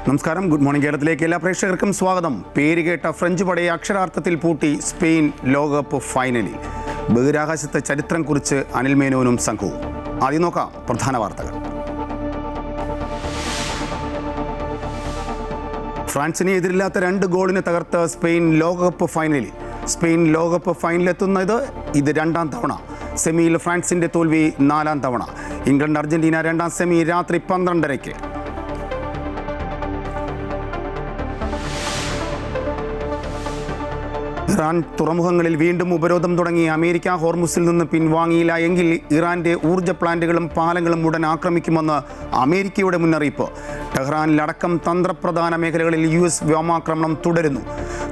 നമസ്കാരം, good morning കേരളത്തിലേക്ക് എല്ലാ പ്രേക്ഷകർക്കും സ്വാഗതം. പേരുകേട്ട ഫ്രഞ്ച് പടയെ അക്ഷരാർത്ഥത്തിൽ പൂട്ടി സ്പെയിൻ ലോകകപ്പ് ഫൈനലിൽ. ബഹിരാകാശത്തെ ചരിത്രം കുറിച്ച് അനിൽ മേനോനും സംഘവും. ആദ്യം നോക്കാം പ്രധാന വാർത്തകൾ. ഫ്രാൻസിനെ എതിരില്ലാത്ത 2 ഗോളിന് തകർത്ത് സ്പെയിൻ ലോകകപ്പ് ഫൈനലിൽ. സ്പെയിൻ ലോകകപ്പ് ഫൈനലിലെത്തുന്നത് ഇത് 2ാം തവണ. സെമിയിൽ ഫ്രാൻസിൻ്റെ തോൽവി 4ാം തവണ. ഇംഗ്ലണ്ട് അർജന്റീന 2ാം സെമി രാത്രി 12:30. ഇറാൻ തുറമുഖങ്ങളിൽ വീണ്ടും ഉപരോധം തുടങ്ങി. അമേരിക്ക ഹോർമുസിൽ നിന്ന് പിൻവാങ്ങിയില്ല എങ്കിൽ ഇറാന്റെ ഊർജ്ജ പ്ലാന്റുകളും പാലങ്ങളും ഉടൻ ആക്രമിക്കുമെന്ന് അമേരിക്കയുടെ മുന്നറിയിപ്പ്. ടെഹ്റാനിലടക്കം തന്ത്രപ്രധാന മേഖലകളിൽ US വ്യോമാക്രമണം തുടരുന്നു.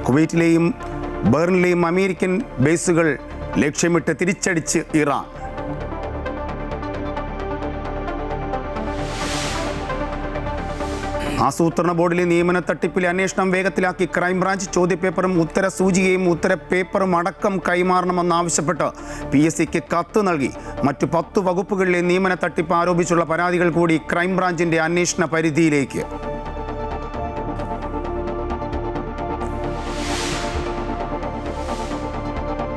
കുവൈറ്റിലെയും ബഹ്റിനിലെയും അമേരിക്കൻ ബേസുകൾ ലക്ഷ്യമിട്ട് തിരിച്ചടിച്ച് ഇറാൻ. ആസൂത്രണ ബോർഡിലെ നിയമന തട്ടിപ്പിലെ അന്വേഷണം വേഗത്തിലാക്കി ക്രൈംബ്രാഞ്ച്. ചോദ്യപേപ്പറും ഉത്തര സൂചികയും ഉത്തര പേപ്പറും അടക്കം കൈമാറണമെന്നാവശ്യപ്പെട്ട് PSCക്ക് കത്ത് നൽകി. മറ്റു 10 വകുപ്പുകളിലെ നിയമന തട്ടിപ്പ് ആരോപിച്ചുള്ള പരാതികൾ കൂടി ക്രൈംബ്രാഞ്ചിന്റെ അന്വേഷണ പരിധിയിലേക്ക്.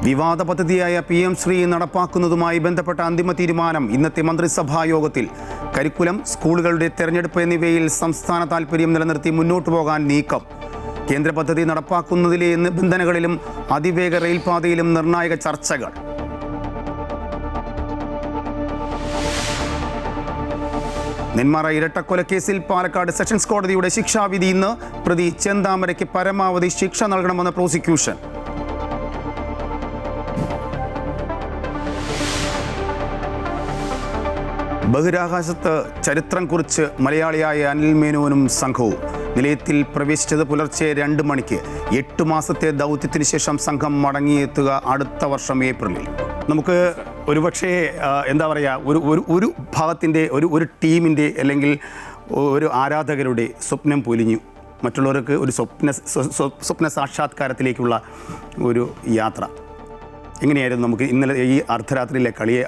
വിവാദ പദ്ധതിയായ PM ശ്രീ നടപ്പാക്കുന്നതുമായി ബന്ധപ്പെട്ട അന്തിമ തീരുമാനം ഇന്നത്തെ മന്ത്രിസഭാ യോഗത്തിൽ. കരിക്കുലം, സ്കൂളുകളുടെ തെരഞ്ഞെടുപ്പ് എന്നിവയിൽ സംസ്ഥാന താൽപ്പര്യം നിലനിർത്തി മുന്നോട്ടു പോകാൻ നീക്കം. കേന്ദ്ര പദ്ധതി നടപ്പാക്കുന്നതിലെ നിബന്ധനകളിലും അതിവേഗ റെയിൽപാതയിലും നിർണായക ചർച്ചകൾ. നെന്മാറ ഇരട്ടക്കൊലക്കേസിൽ പാലക്കാട് സെഷൻസ് കോടതിയുടെ ശിക്ഷാവിധി ഇന്ന്. പ്രതി ചെന്താമരയ്ക്ക് പരമാവധി ശിക്ഷ നൽകണമെന്ന് പ്രോസിക്യൂഷൻ. ബഹിരാകാശത്ത് ചരിത്രം കുറിച്ച് മലയാളിയായ അനിൽ മേനോനും സംഘവും. നിലയത്തിൽ പ്രവേശിച്ചത് പുലർച്ചെ 2 മണിക്ക്. 8 മാസത്തെ ദൗത്യത്തിന് ശേഷം സംഘം മടങ്ങിയെത്തുക അടുത്ത വർഷം ഏപ്രിലിൽ. നമുക്ക് ഒരുപക്ഷേ എന്താ പറയുക, ഒരു ഭാഗത്തിൻ്റെ ഒരു ടീമിൻ്റെ അല്ലെങ്കിൽ ഒരു ആരാധകരുടെ സ്വപ്നം പൊലിഞ്ഞു. മറ്റുള്ളവർക്ക് ഒരു സ്വപ്ന സാക്ഷാത്കാരത്തിലേക്കുള്ള ഒരു യാത്ര. എങ്ങനെയായിരുന്നു നമുക്ക് ഇന്നലെ ഈ അർദ്ധരാത്രിയിലെ കളിയെ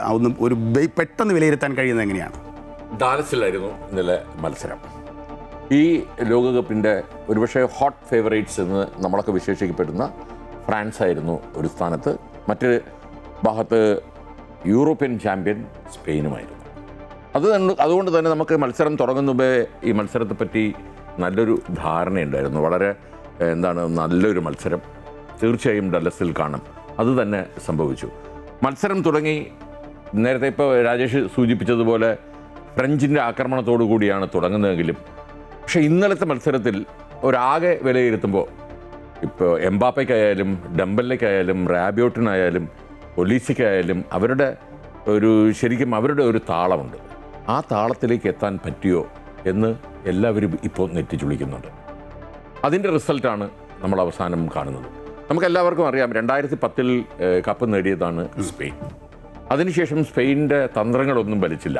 ഒരു പെട്ടെന്ന് വിലയിരുത്താൻ കഴിയുന്നത് എങ്ങനെയാണ്? ഡാലസിലായിരുന്നു ഇന്നലെ മത്സരം. ഈ ലോകകപ്പിൻ്റെ ഒരുപക്ഷെ ഹോട്ട് ഫേവറേറ്റ്സ് എന്ന് നമ്മളൊക്കെ വിശേഷിക്കപ്പെടുന്ന ഫ്രാൻസ് ആയിരുന്നു ഒരു സ്ഥാനത്ത്. മറ്റൊരു ഭാഗത്ത് യൂറോപ്യൻ ചാമ്പ്യൻ സ്പെയിനുമായിരുന്നു. അതുകൊണ്ട് തന്നെ നമുക്ക് മത്സരം തുടങ്ങുന്ന മുമ്പേ ഈ മത്സരത്തെപ്പറ്റി നല്ലൊരു ധാരണയുണ്ടായിരുന്നു. വളരെ നല്ലൊരു മത്സരം തീർച്ചയായും ഡല്ലസിൽ കാണും. അതുതന്നെ സംഭവിച്ചു. മത്സരം തുടങ്ങി. നേരത്തെ ഇപ്പോൾ രാജേഷ് സൂചിപ്പിച്ചതുപോലെ ഫ്രഞ്ചിൻ്റെ ആക്രമണത്തോടു കൂടിയാണ് തുടങ്ങുന്നതെങ്കിലും പക്ഷേ ഇന്നലത്തെ മത്സരത്തിൽ ഒരാകെ വിലയിരുത്തുമ്പോൾ ഇപ്പോൾ എംബാപ്പയ്ക്കായാലും ഡംബലിലേക്കായാലും റാബിയോട്ടിനായാലും ഒലീസയ്ക്കായാലും ശരിക്കും അവരുടെ ഒരു താളമുണ്ട്. ആ താളത്തിലേക്ക് എത്താൻ പറ്റിയോ എന്ന് എല്ലാവരും ഇപ്പോൾ നെറ്റിച്ചുളിക്കുന്നുണ്ട്. അതിൻ്റെ റിസൾട്ടാണ് നമ്മൾ അവസാനം കാണുന്നത്. നമുക്കെല്ലാവർക്കും അറിയാം 2010 കപ്പ് നേടിയതാണ് സ്പെയിൻ. അതിനുശേഷം സ്പെയിനിൻ്റെ തന്ത്രങ്ങളൊന്നും ഫലിച്ചില്ല.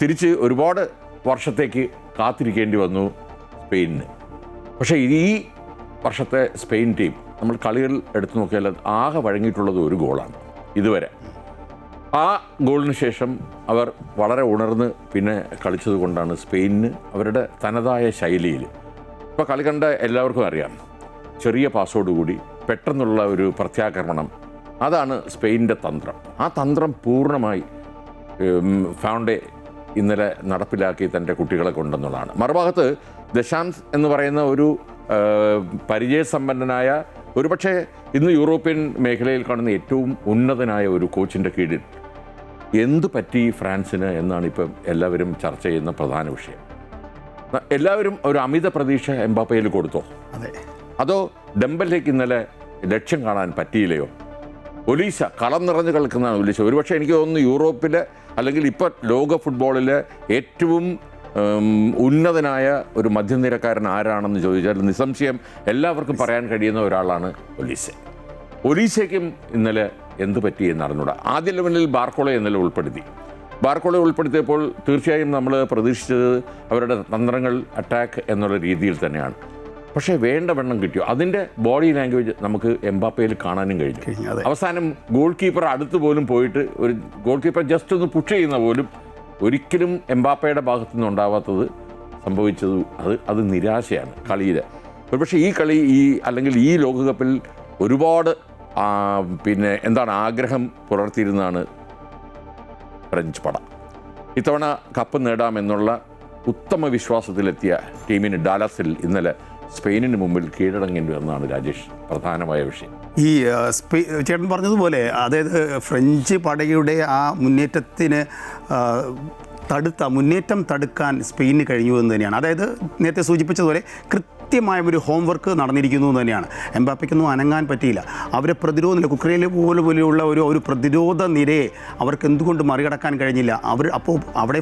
തിരിച്ച് ഒരുപാട് വർഷത്തേക്ക് കാത്തിരിക്കേണ്ടി വന്നു സ്പെയിനിന്. പക്ഷേ ഈ വർഷത്തെ സ്പെയിൻ ടീം നമ്മൾ കളികൾ എടുത്തു നോക്കിയാൽ ആകെ വഴങ്ങിയിട്ടുള്ളത് ഒരു ഗോളാണ് ഇതുവരെ. ആ ഗോളിന് ശേഷം അവർ വളരെ ഉണർന്ന് പിന്നെ കളിച്ചത് കൊണ്ടാണ് സ്പെയിനിന് അവരുടെ തനതായ ശൈലിയിൽ ഇപ്പോൾ കളി കണ്ട എല്ലാവർക്കും അറിയാം. ചെറിയ പാസോടുകൂടി പെട്ടെന്നുള്ള ഒരു പ്രത്യാക്രമണം, അതാണ് സ്പെയിനിൻ്റെ തന്ത്രം. ആ തന്ത്രം പൂർണ്ണമായി ഫൗണ്ടെ ഇന്നലെ നടപ്പിലാക്കി തൻ്റെ കുട്ടികളെ കൊണ്ടെന്നുള്ളതാണ്. മറുഭാഗത്ത് ദശാംസ് എന്ന് പറയുന്ന ഒരു പരിചയസമ്പന്നനായ, ഒരുപക്ഷെ ഇന്ന് യൂറോപ്യൻ മേഖലയിൽ കാണുന്ന ഏറ്റവും ഉന്നതനായ ഒരു കോച്ചിൻ്റെ കീഴിൽ എന്തു പറ്റി ഫ്രാൻസിന് എന്നാണ് ഇപ്പം എല്ലാവരും ചർച്ച ചെയ്യുന്ന പ്രധാന വിഷയം. എല്ലാവരും ഒരു അമിത പ്രതീക്ഷ എംബാപ്പയിൽ കൊടുത്തോ? അതോ ഡംബലിലേക്ക് ഇന്നലെ ലക്ഷ്യം കാണാൻ പറ്റിയില്ലയോ? ഒലീസ കളം നിറഞ്ഞ് കളിക്കുന്നതാണ് ഒലീസ. ഒരുപക്ഷെ എനിക്ക് തോന്നുന്നു യൂറോപ്പിലെ അല്ലെങ്കിൽ ഇപ്പോൾ ലോക ഫുട്ബോളിലെ ഏറ്റവും ഉന്നതനായ ഒരു മധ്യനിരക്കാരൻ ആരാണെന്ന് ചോദിച്ചാൽ നിസ്സംശയം എല്ലാവർക്കും പറയാൻ കഴിയുന്ന ഒരാളാണ് ഒലീസ. ഒലീസയ്ക്കും ഇന്നലെ എന്ത് പറ്റി എന്ന് അറിഞ്ഞൂടാ. ആദ്യ ലെവലിൽ ബാർക്കോളെ ഇന്നലെ ഉൾപ്പെടുത്തിയപ്പോൾ തീർച്ചയായും നമ്മൾ പ്രതീക്ഷിച്ചത് അവരുടെ തന്ത്രങ്ങൾ അറ്റാക്ക് എന്നുള്ള രീതിയിൽ തന്നെയാണ്. പക്ഷേ വേണ്ടവണ്ണം കിട്ടിയോ? അതിൻ്റെ ബോഡി ലാംഗ്വേജ് നമുക്ക് എംബാപ്പയിൽ കാണാനും കഴിഞ്ഞു. അവസാനം ഗോൾ കീപ്പർ അടുത്ത് പോലും പോയിട്ട് ഒരു ഗോൾ കീപ്പർ ജസ്റ്റ് ഒന്ന് പുഷ് ചെയ്യുന്ന പോലും ഒരിക്കലും എംബാപ്പയുടെ ഭാഗത്തു നിന്നുണ്ടാവാത്തത് സംഭവിച്ചത് അത് നിരാശയാണ് കളിയിൽ. പക്ഷേ ഈ കളി അല്ലെങ്കിൽ ഈ ലോകകപ്പിൽ ഒരുപാട് പിന്നെ ആഗ്രഹം പുലർത്തിയിരുന്നതാണ് ഫ്രഞ്ച് പട. ഇത്തവണ കപ്പ് നേടാമെന്നുള്ള ഉത്തമ വിശ്വാസത്തിലെത്തിയ ടീമിന് ഡാലസിൽ ഇന്നലെ സ്പെയിനിന് മുമ്പിൽ കീഴടങ്ങേണ്ടി വന്നതാണ് രാജേഷ് പ്രധാനമായ വിഷയം. ഈ ചേട്ടൻ പറഞ്ഞതുപോലെ അതായത് ഫ്രഞ്ച് പടയുടെ ആ മുന്നേറ്റം തടുക്കാൻ സ്പെയിനിന് കഴിഞ്ഞു എന്ന് തന്നെയാണ്. അതായത് നേരത്തെ സൂചിപ്പിച്ചതുപോലെ കൃത്യമായ ഒരു ഹോംവർക്ക് നടന്നിരിക്കുന്നു എന്ന് തന്നെയാണ്. എംബാപ്പയ്ക്കൊന്നും അനങ്ങാൻ പറ്റിയില്ല. അവരെ പ്രതിരോധ ഉക്രൈനിൽ പോലെയുള്ള ഒരു പ്രതിരോധ നിരയെ അവർക്ക് എന്തുകൊണ്ട് മറികടക്കാൻ കഴിഞ്ഞില്ല? അപ്പോൾ അവിടെ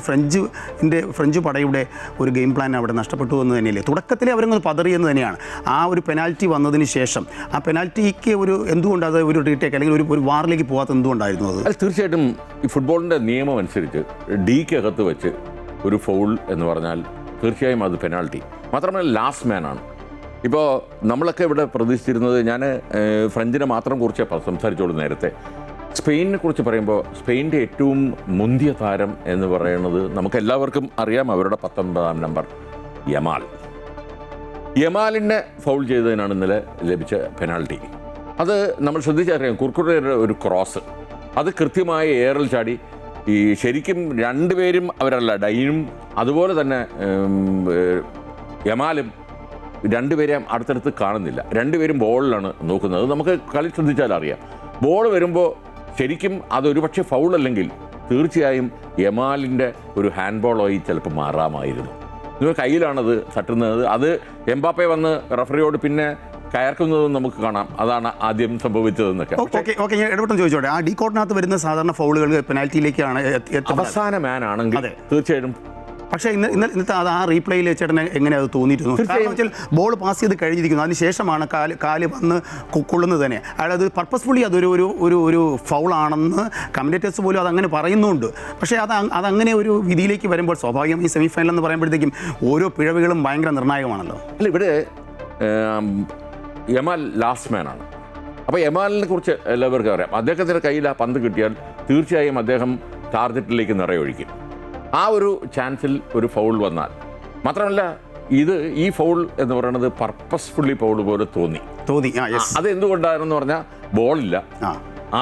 ഫ്രഞ്ച് പടയുടെ ഒരു ഗെയിം പ്ലാൻ അവിടെ നഷ്ടപ്പെട്ടു എന്ന് തന്നെയല്ലേ. തുടക്കത്തിലെ അവരൊന്ന് പതറിയെന്ന് തന്നെയാണ്. ആ ഒരു പെനാൽറ്റി വന്നതിന് ശേഷം ആ പെനാൽറ്റിക്ക് എന്തുകൊണ്ട് അത് ഒരു റീടേക്ക് അല്ലെങ്കിൽ ഒരു വാറിലേക്ക് പോകാത്ത എന്തുകൊണ്ടായിരുന്നു അത്? തീർച്ചയായിട്ടും ഈ ഫുട്ബോളിൻ്റെ നിയമം അനുസരിച്ച് ഡിക്കകത്ത് വെച്ച് ഒരു ഫൗൾ എന്ന് പറഞ്ഞാൽ തീർച്ചയായും അത് പെനാൾട്ടി. മാത്രമല്ല ലാസ്റ്റ് മാനാണ്. ഇപ്പോൾ നമ്മളൊക്കെ ഇവിടെ പ്രതീക്ഷിച്ചിരുന്നത്, ഞാൻ ഫ്രഞ്ചിനെ മാത്രം കുറിച്ച് സംസാരിച്ചോളൂ നേരത്തെ. സ്പെയിനിനെ കുറിച്ച് പറയുമ്പോൾ സ്പെയിനിൻ്റെ ഏറ്റവും മുന്തിയ താരം എന്ന് പറയുന്നത് നമുക്കെല്ലാവർക്കും അറിയാം, അവരുടെ 19-ാം നമ്പർ യമാലിനെ ഫൗൾ ചെയ്തതിനാണ് ഇന്നലെ ലഭിച്ച പെനാൾട്ടി. അത് നമ്മൾ ശ്രദ്ധിച്ചറിയാം, കുർക്കുറയുടെ ഒരു ക്രോസ് അത് കൃത്യമായ എയറിൽ ചാടി ശരിക്കും രണ്ടുപേരും അവരല്ല, ഡൈനും അതുപോലെ തന്നെ യമാലും രണ്ടുപേരെയും അടുത്തടുത്ത് കാണുന്നില്ല. രണ്ടുപേരും ബോളിലാണ് നോക്കുന്നത്. നമുക്ക് കളി ശ്രദ്ധിച്ചാൽ അറിയാം, ബോൾ വരുമ്പോൾ ശരിക്കും അതൊരു പക്ഷേ ഫൗളല്ലെങ്കിൽ തീർച്ചയായും യമാലിൻ്റെ ഒരു ഹാൻഡ് ബോളായി ചിലപ്പോൾ മാറാമായിരുന്നു. കയ്യിലാണത് തട്ടുന്നത്. അത് എംബാപ്പെ വന്ന് റഫറിയോട് പിന്നെ കയർക്കുന്നതും നമുക്ക് കാണാം. അതാണ് ആദ്യം സംഭവിച്ചതെന്നൊക്കെ. ഓക്കെ, ഞാൻ ഇടപെട്ടെന്ന് ചോദിച്ചോട്ടെ, ആ ഡി കോർട്ടിനകത്ത് വരുന്ന സാധാരണ ഫൗളുകൾ പെനാൽറ്റിയിലേക്കാണ് അവസാന മാനാണെങ്കിൽ തീർച്ചയായും. പക്ഷേ ഇന്നത്തെ ആ റീപ്ലേയിൽ ചേട്ടന് എങ്ങനെ അത് തോന്നിയിരുന്നു? കാരണം വെച്ചാൽ ബോൾ പാസ് ചെയ്ത് കഴിഞ്ഞിരിക്കുന്നു, അതിനുശേഷമാണ് കാല് വന്ന് കൊള്ളുന്നത് തന്നെ. അതായത് പർപ്പസ്ഫുള്ളി ഒരു ഫൗളാണെന്ന് കമന്റേറ്റേഴ്സ് പോലും അതങ്ങനെ പറയുന്നുണ്ട്. പക്ഷേ അതങ്ങനെ ഒരു വിധിയിലേക്ക് വരുമ്പോൾ സ്വാഭാവികമായി സെമി ഫൈനൽ എന്ന് പറയുമ്പോഴത്തേക്കും ഓരോ പിഴവുകളും ഭയങ്കര നിർണായകമാണല്ലോ. അല്ല, ഇവിടെ യമാൽ ലാസ്റ്റ് മാനാണ്. അപ്പോൾ യമാലിനെ കുറിച്ച് എല്ലാവർക്കും അറിയാം. അദ്ദേഹത്തിൻ്റെ കയ്യിൽ ആ പന്ത് കിട്ടിയാൽ തീർച്ചയായും അദ്ദേഹം ടാർഗറ്റിലേക്ക് നിറയൊഴിക്കും. ആ ഒരു ചാൻസിൽ ഒരു ഫൗൾ വന്നാൽ മാത്രമല്ല, ഈ ഫൗൾ എന്ന് പറയുന്നത് പർപ്പസ്ഫുള്ളി ഫൗൾ പോലെ തോന്നി. അത് എന്തുകൊണ്ടാണെന്ന് പറഞ്ഞാൽ ബോളില്ല,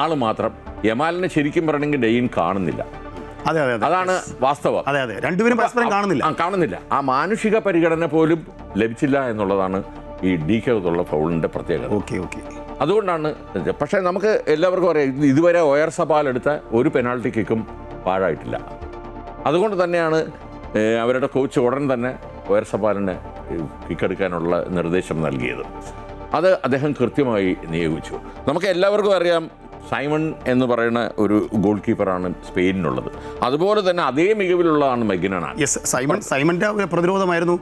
ആള് മാത്രം. യമാലിനെ ശരിക്കും പറയണമെങ്കിൽ ഡെയിൻ കാണുന്നില്ല. അതാണ് വാസ്തവം. രണ്ടുപേരും പരസ്പരം കാണുന്നില്ല. ആ മാനുഷിക പരിഗണന പോലും ലഭിച്ചില്ല എന്നുള്ളതാണ് ഈ ഡിക്കകത്തുള്ള ഫൗളിൻ്റെ പ്രത്യേകത. അതുകൊണ്ടാണ്. പക്ഷേ നമുക്ക് എല്ലാവർക്കും അറിയാം, ഇതുവരെ ഒയർസബാൽ എടുത്ത ഒരു പെനാൾട്ടി കിക്കും പാഴായിട്ടില്ല. അതുകൊണ്ട് തന്നെയാണ് അവരുടെ കോച്ച് ഉടൻ തന്നെ ഒയർസബാലിന് കിക്കെടുക്കാനുള്ള നിർദ്ദേശം നൽകിയത്. അത് അദ്ദേഹം കൃത്യമായി നിയോഗിച്ചു. നമുക്ക് എല്ലാവർക്കും അറിയാം, സൈമൺ എന്ന് പറയുന്ന ഒരു ഗോൾ കീപ്പറാണ് സ്പെയിനിനുള്ളത്. അതുപോലെ തന്നെ അതേ മികവിലുള്ളതാണ് മെഗ്നനാണ്. സൈമൻ്റെ പ്രതിരോധമായിരുന്നു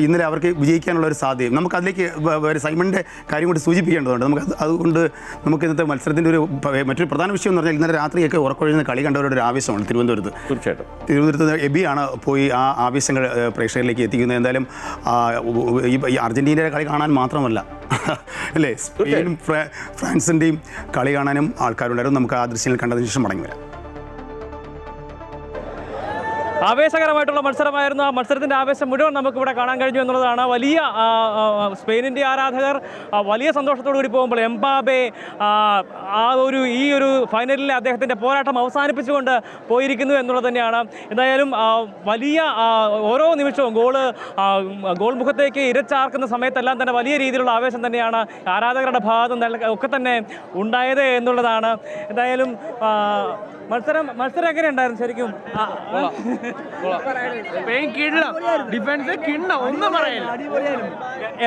ഇന്നലെ അവർക്ക് വിജയിക്കാനുള്ള ഒരു സാധ്യത. നമുക്ക് അതിലേക്ക് സൈമണിൻ്റെ കാര്യം കൂടി സൂചിപ്പിക്കേണ്ടതുണ്ട്. അതുകൊണ്ട് നമുക്ക് ഇന്നത്തെ മത്സരത്തിൻ്റെ മറ്റൊരു പ്രധാന വിഷയം എന്ന് പറഞ്ഞാൽ, ഇന്നലെ രാത്രിയൊക്കെ ഉറക്കൊഴിഞ്ഞ കളി കണ്ടവരുടെ ഒരു ആവേശമാണ് തിരുവനന്തപുരത്ത്. തീർച്ചയായിട്ടും തിരുവനന്തപുരത്ത് എബിയാണ് പോയി ആ ആവേശങ്ങൾ പ്രേക്ഷകരിലേക്ക് എത്തിക്കുന്നത്. എന്തായാലും ഈ അർജൻറ്റീനയുടെ കളി കാണാൻ മാത്രമല്ല അല്ലേ, സ്പെയിനും ഫ്രാൻസിൻ്റെയും കളി കാണാനും ആൾക്കാരുണ്ടായിരുന്നു. നമുക്ക് ആ ദൃശ്യങ്ങൾ കണ്ടതിന് ശേഷം മടങ്ങി വരാം. ആവേശകരമായിട്ടുള്ള മത്സരമായിരുന്നു. ആ മത്സരത്തിൻ്റെ ആവേശം മുഴുവൻ നമുക്കിവിടെ കാണാൻ കഴിഞ്ഞു എന്നുള്ളതാണ്. വലിയ സ്പെയിനിൻ്റെ ആരാധകർ വലിയ സന്തോഷത്തോടു കൂടി പോകുമ്പോൾ എംബാപ്പെ ഈ ഒരു ഫൈനലിൽ അദ്ദേഹത്തിൻ്റെ പോരാട്ടം അവസാനിപ്പിച്ചുകൊണ്ട് പോയിരിക്കുന്നു എന്നുള്ളത് തന്നെയാണ്. എന്തായാലും വലിയ ഓരോ നിമിഷവും ഗോൾ മുഖത്തേക്ക് ഇരച്ചാർക്കുന്ന സമയത്തെല്ലാം തന്നെ വലിയ രീതിയിലുള്ള ആവേശം തന്നെയാണ് ആരാധകരുടെ ഭാഗത്ത് ഒക്കെ തന്നെ ഉണ്ടായത് എന്നുള്ളതാണ്. എന്തായാലും മത്സരം എങ്ങനെ ഉണ്ടായിരുന്നു ശരിക്കും?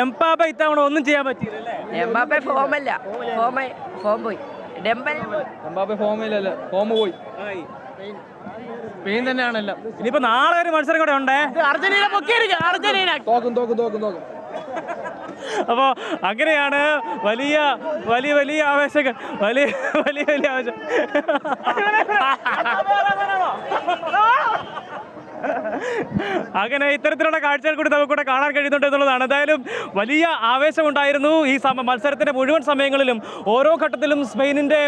എംബാപ്പെ ഇത്തവണ ഒന്നും ചെയ്യാൻ പറ്റിയില്ല. എംബാപ്പെ ഫോമല്ല, ഫോം പോയി. എംബാപ്പെ ഫോമില്ലല്ലോ, ഫോം പോയി. സ്പെയിൻ തന്നെയാണല്ലോ. ഇനിയിപ്പോ നാളെ ഒരു മത്സരം കൂടെ ഉണ്ടേ. അർജന്റീന അർജന്റീന തോക്കും. അപ്പോൾ അങ്ങനെയാണ് വലിയ ആവേശങ്ങൾ, വലിയ ആവേശം. അങ്ങനെ ഇത്തരത്തിലുള്ള കാഴ്ചകൾ കൂടി നമുക്കിവിടെ കാണാൻ കഴിയുന്നുണ്ട് എന്നുള്ളതാണ്. എന്തായാലും വലിയ ആവേശമുണ്ടായിരുന്നു ഈ മത്സരത്തിൻ്റെ മുഴുവൻ സമയങ്ങളിലും. ഓരോ ഘട്ടത്തിലും സ്പെയിനിൻ്റെ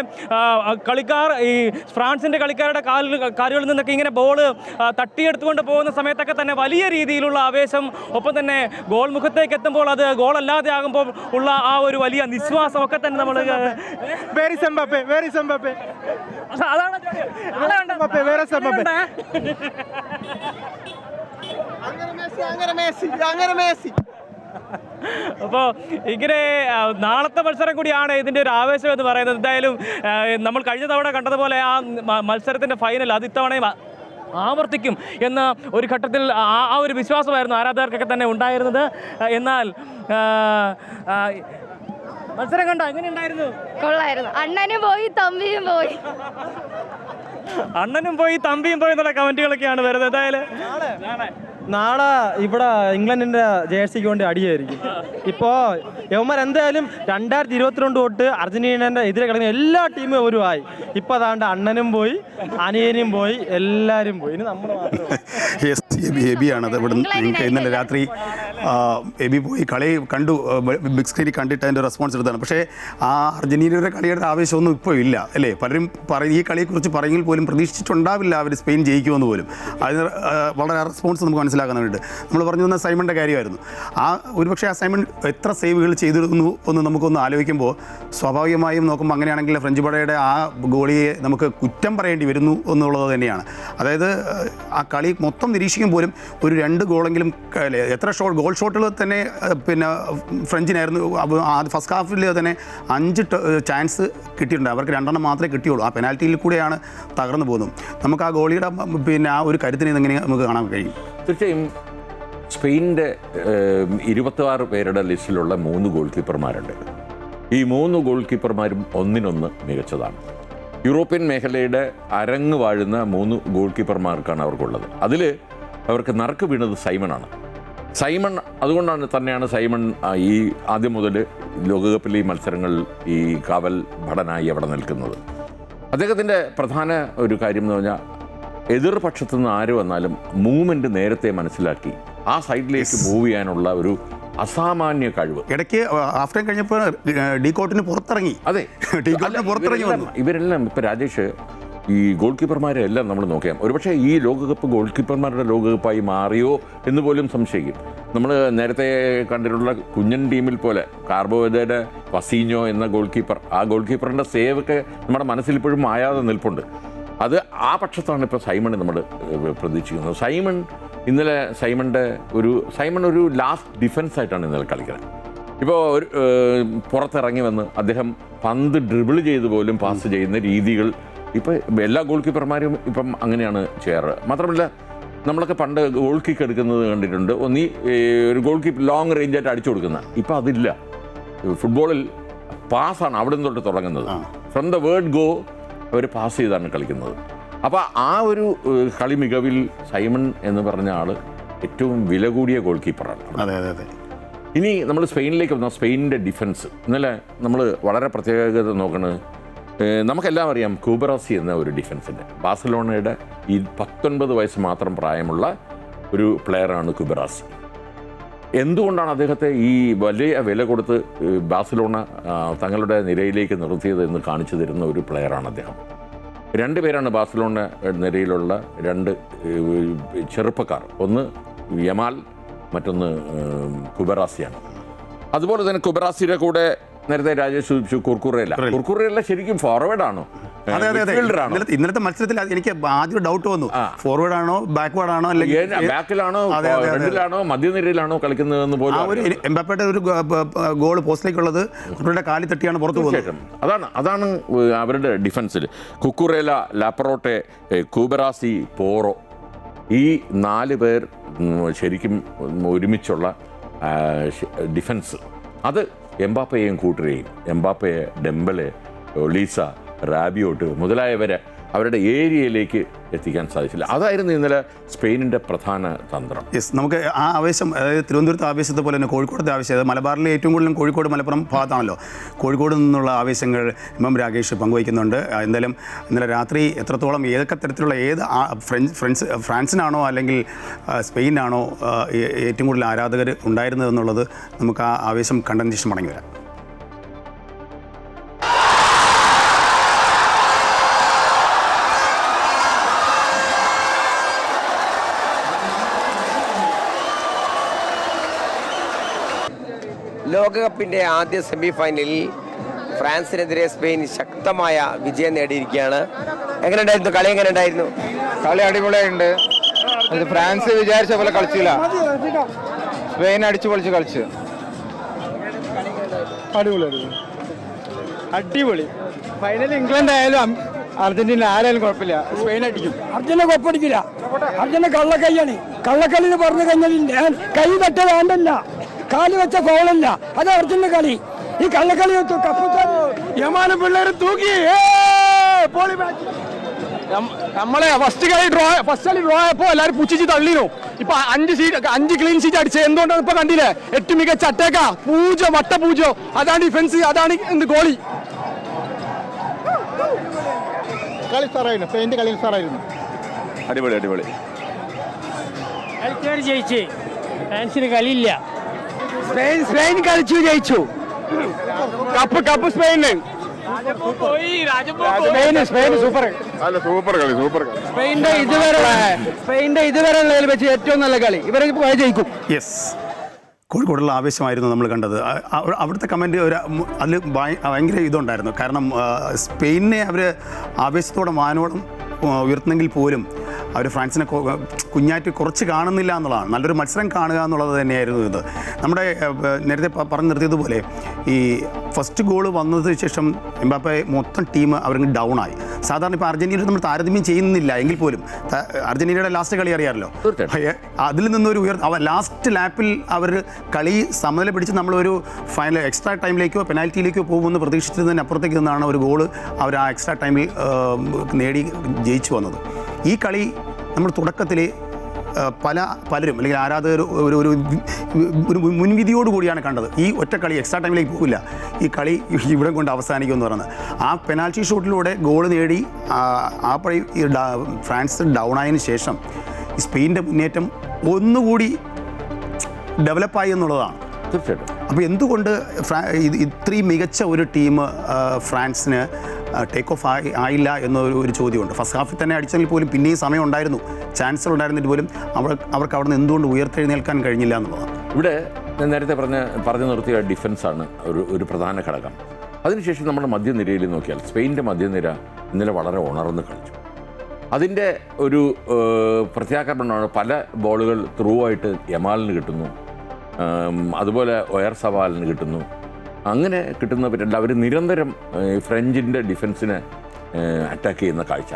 കളിക്കാർ ഈ ഫ്രാൻസിൻ്റെ കളിക്കാരുടെ കാലുകളിൽ നിന്നൊക്കെ ഇങ്ങനെ ബോൾ തട്ടിയെടുത്തുകൊണ്ട് പോകുന്ന സമയത്തൊക്കെ തന്നെ വലിയ രീതിയിലുള്ള ആവേശം, ഒപ്പം തന്നെ ഗോൾ മുഖത്തേക്ക് എത്തുമ്പോൾ അത് ഗോൾ അല്ലാതെ ആകുമ്പോൾ ഉള്ള ആ ഒരു വലിയ നിശ്വാസം ഒക്കെ തന്നെ നമ്മൾ അപ്പോൾ ഇങ്ങനെ നാളത്തെ മത്സരം കൂടിയാണ് ഇതിൻ്റെ ഒരു ആവേശം എന്ന് പറയുന്നത്. എന്തായാലും നമ്മൾ കഴിഞ്ഞ തവണ കണ്ടതുപോലെ ആ മത്സരത്തിൻ്റെ ഫൈനൽ അത് ഇത്തവണയും ആവർത്തിക്കും എന്ന ഒരു ഘട്ടത്തിൽ ആ ഒരു വിശ്വാസമായിരുന്നു ആരാധകർക്കൊക്കെ തന്നെ ഉണ്ടായിരുന്നത്. എന്നാൽ മത്സരം കണ്ടോ, എങ്ങനെയുണ്ടായിരുന്നു? കൊള്ളായിരുന്നു. അണ്ണനും പോയി തമ്പിയും പോയി. അണ്ണനും പോയി തമ്പിയും പോയി എന്നുള്ള കമന്റുകളൊക്കെയാണ് വരുന്നത്. എന്തായാലും നാളെ ഇവിടെ ഇംഗ്ലണ്ടിന്റെ ജേഴ്സിക്ക് വേണ്ടി അടിയായിരിക്കും. ഇപ്പോൾ യവന്മാർ എന്തായാലും 2022 തൊട്ട് അർജന്റീനന്റെ എതിരെ കളിക്കുന്ന എല്ലാ ടീമും ഒരു ആയി. ഇപ്പോൾ അതാണ്ട് അണ്ണനും പോയി, അനിയനും പോയി, എല്ലാവരും പോയി. ഇനി നമ്മൾ എബിയാണത്. ഇവിടെ നിങ്ങൾക്ക് ഇന്നലെ രാത്രി എബി പോയി കളി കണ്ടു, ബിഗ് സ്ക്രീനിൽ കണ്ടിട്ട് അതിൻ്റെ റെസ്പോൺസ് എടുത്താണ്. പക്ഷേ ആ അർജന്റീനയുടെ കളിയുടെ ആവേശമൊന്നും ഇപ്പോൾ ഇല്ല അല്ലേ? പലരും ഈ കളിയെക്കുറിച്ച് പറയുമെങ്കിൽ പോലും പ്രതീക്ഷിച്ചിട്ടുണ്ടാവില്ല അവർ സ്പെയിൻ ജയിക്കുമെന്ന് പോലും. അതിന് വളരെ റെസ്പോൺസ് നമുക്ക് മനസ്സിലാക്കാൻ വേണ്ടിയിട്ട് നമ്മൾ പറഞ്ഞു വന്ന സൈമണിൻ്റെ കാര്യമായിരുന്നു. ഒരുപക്ഷെ ആ സൈമൺ എത്ര സേവുകൾ ചെയ്തിരുന്നു എന്ന് നമുക്കൊന്ന് ആലോചിക്കുമ്പോൾ സ്വാഭാവികമായും നോക്കുമ്പോൾ അങ്ങനെയാണെങ്കിൽ ഫ്രഞ്ച് പടയുടെ ആ ഗോളിയെ നമുക്ക് കുറ്റം പറയേണ്ടി വരുന്നു എന്നുള്ളത് തന്നെയാണ്. അതായത് ആ കളി മൊത്തം നിരീക്ഷിക്കും പോലും ഒരു 2 ഗോളെങ്കിലും എത്ര ഗോൾ ഷോട്ടുകൾ തന്നെ പിന്നെ ഫ്രഞ്ചിനായിരുന്നു. ഫസ്റ്റ് ഹാഫിൽ തന്നെ 5 ചാൻസ് കിട്ടിയിട്ടുണ്ട്. അവർക്ക് 2 മാത്രമേ കിട്ടിയുള്ളൂ. ആ പെനാൽറ്റിയിൽ കൂടെയാണ് തകർന്നു പോകുന്നത്. നമുക്ക് ആ ഗോളിയുടെ പിന്നെ ആ ഒരു കരുത്തിനെ എങ്ങനെ നമുക്ക് കാണാൻ കഴിയും? തീർച്ചയായും സ്പെയിനിൻ്റെ 26 പേരുടെ ലിസ്റ്റിലുള്ള 3 ഗോൾ കീപ്പർമാരുണ്ട്. ഈ 3 ഗോൾ കീപ്പർമാരും ഒന്നിനൊന്ന് മികച്ചതാണ്. യൂറോപ്യൻ മേഖലയുടെ അരങ്ങ് വാഴുന്ന 3 ഗോൾ കീപ്പർമാർക്കാണ് അവർക്കുള്ളത്. അതിൽ അവർക്ക് നറുക്ക് വീണത് സൈമണാണ്. സൈമൺ അതുകൊണ്ടാണ് തന്നെയാണ് സൈമൺ ഈ ആദ്യം മുതൽ ലോകകപ്പിലെ ഈ മത്സരങ്ങളിൽ ഈ കാവൽ ഭടനായി അവിടെ നിൽക്കുന്നത്. അദ്ദേഹത്തിൻ്റെ പ്രധാന ഒരു കാര്യം എന്ന് പറഞ്ഞാൽ എതിർപക്ഷത്തു നിന്ന് ആര് വന്നാലും മൂവ്മെൻറ്റ് നേരത്തെ മനസ്സിലാക്കി ആ സൈഡിലേക്ക് മൂവ് ചെയ്യാനുള്ള ഒരു അസാമാന്യ കഴിവ്. ഇടയ്ക്ക് ഹാഫ് ടൈം കഴിഞ്ഞപ്പോൾ ഡീകോട്ടിന് പുറത്തിറങ്ങി. അതെ, പുറത്തിറങ്ങി വന്നു. ഇവരെല്ലാം ഇപ്പം രാജേഷ് ഈ ഗോൾ കീപ്പർമാരെ എല്ലാം നമ്മൾ നോക്കിയാൽ ഒരുപക്ഷെ ഈ ലോകകപ്പ് ഗോൾ കീപ്പർമാരുടെ ലോകകപ്പായി മാറിയോ എന്ന് പോലും സംശയിക്കും. നമ്മൾ നേരത്തെ കണ്ടിട്ടുള്ള കുഞ്ഞൻ ടീമിൽ പോലെ കാർബോവേദയുടെ വസീഞ്ഞോ എന്ന ഗോൾ കീപ്പർ, ആ ഗോൾ കീപ്പറിൻ്റെ സേവൊക്കെ നമ്മുടെ മനസ്സിൽ ഇപ്പോഴും മായാതെ നിൽപ്പുണ്ട്. അത് ആ പക്ഷത്താണ് ഇപ്പോൾ സൈമൺ നമ്മൾ പ്രതീക്ഷിക്കുന്നത്. ഇന്നലെ സൈമൺ ഒരു ലാസ്റ്റ് ഡിഫൻസ് ആയിട്ടാണ് ഇന്നലെ കളിക്കുന്നത്. ഇപ്പോൾ ഒരു പുറത്തിറങ്ങി വന്ന് അദ്ദേഹം പന്ത് ഡ്രിബിൾ ചെയ്ത് പോലും പാസ് ചെയ്യുന്ന രീതികൾ ഇപ്പോൾ എല്ലാ ഗോൾ കീപ്പർമാരും ഇപ്പം അങ്ങനെയാണ് ചെയ്യാറ്. മാത്രമല്ല നമ്മളൊക്കെ പണ്ട് ഗോൾ കിക്ക് എടുക്കുന്നത് കണ്ടിട്ടുണ്ട്. ഒരു ഗോൾ കീപ്പ് ലോങ് റേഞ്ചായിട്ട് അടിച്ചു കൊടുക്കുന്നത്. ഇപ്പം അതില്ല. ഫുട്ബോളിൽ പാസ്സാണ് അവിടെ നിന്ന് തൊട്ട് തുടങ്ങുന്നത്. ഫ്രം ദ വേർഡ് ഗോ അവർ പാസ് ചെയ്താണ് കളിക്കുന്നത്. അപ്പോൾ ആ ഒരു കളി മികവിൽ സൈമൺ എന്ന് പറഞ്ഞ ആൾ ഏറ്റവും വില കൂടിയ ഗോൾ കീപ്പറാണ്. അതെ അതെ അതെ. ഇനി നമ്മൾ സ്പെയിനിലേക്ക് വന്നാൽ സ്പെയിനിൻ്റെ ഡിഫൻസ് ഇന്നലെ നമ്മൾ വളരെ പ്രത്യേകത നോക്കുന്നത്, നമുക്കെല്ലാം അറിയാം കൂബറാസി എന്ന ഒരു ഡിഫൻസിൻ്റെ ബാഴ്സലോണയുടെ ഈ 19 വയസ്സ് മാത്രം പ്രായമുള്ള ഒരു പ്ലെയറാണ് കൂബറാസി. എന്തുകൊണ്ടാണ് അദ്ദേഹത്തെ ഈ വലിയ വില കൊടുത്ത് ബാഴ്സലോണ തങ്ങളുടെ നിരയിലേക്ക് നിർത്തിയത് എന്ന് കാണിച്ചു തരുന്ന ഒരു പ്ലെയറാണ് അദ്ദേഹം. 2 പേരാണ് ബാഴ്സലോണ നിരയിലുള്ള 2 ചെറുപ്പക്കാർ. ഒന്ന് യമാൽ, മറ്റൊന്ന് കുബറാസിയാണ്. അതുപോലെ തന്നെ കുബറാസിയുടെ കൂടെ നേരത്തെ രാജേഷ് സൂചിപ്പിച്ചു കുർക്കുറേല ശരിക്കും ഫോർവേഡാണോ ഇന്നലത്തെ മത്സരത്തിൽ എനിക്ക് ആദ്യം ഡൗട്ട് വന്നു. ഫോർവേഡ് ആണോ ബാക്ക്വേർഡ് ആണോ അല്ലെങ്കിൽ ബാക്കിലാണോ ഫ്രണ്ടിലാണോ മധ്യനിരയിലാണോ കളിക്കുന്നതെന്ന് പോലും. എംബാപ്പയുടെ ഒരു ഗോൾ പോസ്റ്റിലേക്കുള്ളത് കുർക്കുറയുടെ കാലിൽ തട്ടിയാണ് പുറത്തു പോകുന്നത്. അതാണ് അവരുടെ ഡിഫൻസിൽ കുക്കുറേല, ലാപ്പറോട്ടെ, കൂബറാസി, പോറോ, ഈ 4 പേർ ശരിക്കും ഒരുമിച്ചുള്ള ഡിഫൻസ്. അത് എംബാപ്പയെയും കൂട്ടരെയും, എംബാപ്പയെ, ഡെംബലെ, ഒളീസ, റാബിയോട്ട് മുതലായവരെ അവരുടെ ഏരിയയിലേക്ക് എത്തിക്കാൻ സാധിച്ചില്ല. അതായിരുന്നു ഇന്നലെ സ്പെയിനിൻ്റെ പ്രധാന തന്ത്രം. യെസ്, നമുക്ക് ആ ആവേശം, അതായത് തിരുവനന്തപുരത്തെ ആവേശത്തെ പോലെ തന്നെ കോഴിക്കോടത്തെ ആവേശം, അതായത് മലബാറിലെ ഏറ്റവും കൂടുതലും കോഴിക്കോട് മലപ്പുറം ഭാഗത്താണല്ലോ. കോഴിക്കോട് നിന്നുള്ള ആവേശങ്ങൾ രാകേഷ് പങ്കുവയ്ക്കുന്നുണ്ട്. എന്തായാലും ഇന്നലെ രാത്രി എത്രത്തോളം ഏതൊക്കെ തരത്തിലുള്ള ഫ്രാൻസിനാണോ അല്ലെങ്കിൽ സ്പെയിനാണോ ഏറ്റവും കൂടുതൽ ആരാധകർ ഉണ്ടായിരുന്നതെന്നുള്ളത് നമുക്ക് ആ ആവേശം കണ്ടതിന് ശേഷം മടങ്ങി വരാം. ലോകകപ്പിൻ്റെ ആദ്യ സെമി ഫൈനലിൽ ഫ്രാൻസിനെതിരെ സ്പെയിൻ ശക്തമായ വിജയം നേടിയിരിക്കുകയാണ്. എങ്ങനെയുണ്ടായിരുന്നു കളി? എങ്ങനെയുണ്ടായിരുന്നു കളി? അടിപൊളിയായിട്ടുണ്ട്. അത് ഫ്രാൻസ് വിചാരിച്ച പോലെ കളിച്ചില്ല, സ്പെയിൻ അടിച്ചു പൊളിച്ച് കളിച്ചു. അടിപൊളി ഫൈനൽ. ഇംഗ്ലണ്ട് ആയാലും അർജന്റീന ആരായാലും കുഴപ്പമില്ല, സ്പെയിൻ അടിക്കും. അർജന്റീന കൊപ്പടിക്കില്ല. അർജന്റീന കള്ളക്കൈയാണ്. കള്ളക്കളി എന്ന് പറഞ്ഞു കഴിഞ്ഞാൽ കൈ തട്ട വേണ്ടല്ല, കാല് വെച്ച ഗോളല്ല. അത് അർജന്റീന കളി. ഈ കള്ളക്കളി യമാന പിള്ളേർ തൂക്കി നമ്മളെ ഫസ്റ്റ് കളി ഡ്രോ ആയപ്പോ എല്ലാവരും പുച്ഛിച്ച് തള്ളിനു. ഇപ്പൊ 5 ക്ലീൻ ഷീറ്റ് അടിച്ച് എന്തുകൊണ്ടാണ് ഇപ്പൊ കണ്ടില്ലേ? 8 മികച്ച അറ്റാക്ക, പൂജോ വട്ട പൂജോ. അതാണ് ഡിഫൻസ്, അതാണ് എന്ത് ഗോളി. കളി സാറായിരുന്നു, സ്പെയിൻ്റെ കളി സാറായിരുന്നു. അടിപൊളി അടിപൊളി. കളിക്കാർ ജയിച്ചേ, ഫ്രാൻസിന് കളിയില്ല. സ്പെയിൻ കളിച്ചു, ജയിച്ചു. Cup Spain. സ്പെയിൻ സൂപ്പർ കളി, സൂപ്പർ കളി. സ്പെയിന്റെ ഇതുവരെ ഉള്ളതിൽ വെച്ച് ഏറ്റവും നല്ല കളി. ഇവരെ ജയിക്കും. യെസ്, കോഴിക്കോടുള്ള ആവേശമായിരുന്നു നമ്മൾ കണ്ടത്. അവിടുത്തെ കമൻറ്റ് അതിൽ ഭയങ്കര ഇതുണ്ടായിരുന്നു. കാരണം സ്പെയിനെ അവർ ആവേശത്തോടെ മാനോളം ഉയർത്തുന്നെങ്കിൽ പോലും അവർ ഫ്രാൻസിനെ കുഞ്ഞാറ്റ് കുറച്ച് കാണുന്നില്ല എന്നുള്ളതാണ്. നല്ലൊരു മത്സരം കാണുക എന്നുള്ളത് തന്നെയായിരുന്നു ഇത്. നമ്മുടെ നേരത്തെ പറഞ്ഞു നിർത്തിയതുപോലെ ഈ ഫസ്റ്റ് ഗോൾ വന്നതിന് ശേഷം എംബാപ്പെ മൊത്തം ടീം അവർക്ക് ഡൗൺ ആയി. സാധാരണ ഇപ്പോൾ അർജന്റീന നമ്മൾ താരതമ്യം ചെയ്യുന്നില്ല എങ്കിൽ പോലും അർജന്റീനയുടെ ലാസ്റ്റ് കളി അറിയാമല്ലോ. അതിൽ നിന്നൊരു ലാസ്റ്റ് ലാപ്പിൽ അവർ കളി സമനില പിടിച്ച് നമ്മളൊരു ഫൈനൽ എക്സ്ട്രാ ടൈമിലേക്കോ പെനാൽറ്റിയിലേക്കോ പോകുമെന്ന് പ്രതീക്ഷിച്ചതിന് അപ്പുറത്തേക്ക് നിന്നാണ് ഒരു ഗോള് അവർ ആ എക്സ്ട്രാ ടൈമിൽ നേടി ജയിച്ചു വന്നത്. ഈ കളി നമ്മൾ തുടക്കത്തിൽ പലരും അല്ലെങ്കിൽ ആരാധകർ ഒരു മുൻവിധിയോടുകൂടിയാണ് കണ്ടത്. ഈ ഒറ്റ കളി എക്സ്ട്രാ ടൈമിലേക്ക് പോകില്ല, ഈ കളി ഇവിടെ കൊണ്ട് അവസാനിക്കുമെന്ന് പറയുന്നത്. ആ പെനാൽറ്റി ഷൂട്ടിലൂടെ ഗോൾ നേടി ആ പഴി ഫ്രാൻസ് ഡൗൺ ആയതിനു ശേഷം സ്പെയിൻ്റെ മുന്നേറ്റം ഒന്നുകൂടി ഡെവലപ്പായി എന്നുള്ളതാണ്. തീർച്ചയായിട്ടും. അപ്പോൾ എന്തുകൊണ്ട് ഇത്രയും മികച്ച ഒരു ടീം ഫ്രാൻസിന് ടേക്ക് ഓഫ് ആയില്ല എന്നൊരു ചോദ്യമുണ്ട്. ഫസ്റ്റ് ഹാഫിൽ തന്നെ അടിച്ചെങ്കിൽ പോലും പിന്നെയും സമയം ഉണ്ടായിരുന്നു, ചാൻസുകൾ ഉണ്ടായിരുന്നിട്ട് പോലും അവർക്ക് അവിടെ നിന്ന് എന്തുകൊണ്ട് ഉയർത്തെഴുന്നേൽക്കാൻ കഴിഞ്ഞില്ല എന്നുള്ളതാണ്. ഇവിടെ ഞാൻ നേരത്തെ പറഞ്ഞു നിർത്തിയ ഡിഫൻസാണ് ഒരു പ്രധാന ഘടകം. അതിനുശേഷം നമ്മുടെ മധ്യനിരയിൽ നോക്കിയാൽ സ്പെയിൻ്റെ മധ്യനിര ഇന്നലെ വളരെ ഉണർന്ന് കളിച്ചു. അതിൻ്റെ ഒരു പ്രത്യാക്രമണമാണ്. പല ബോളുകൾ ത്രൂ ആയിട്ട് യമാലിന് കിട്ടുന്നു, അതുപോലെ ഒയർ സവാലിന് കിട്ടുന്നു. അങ്ങനെ കിട്ടുന്ന പറ്റില്ല. അവർ നിരന്തരം ഫ്രഞ്ചിൻ്റെ ഡിഫൻസിനെ അറ്റാക്ക് ചെയ്യുന്ന കാഴ്ച.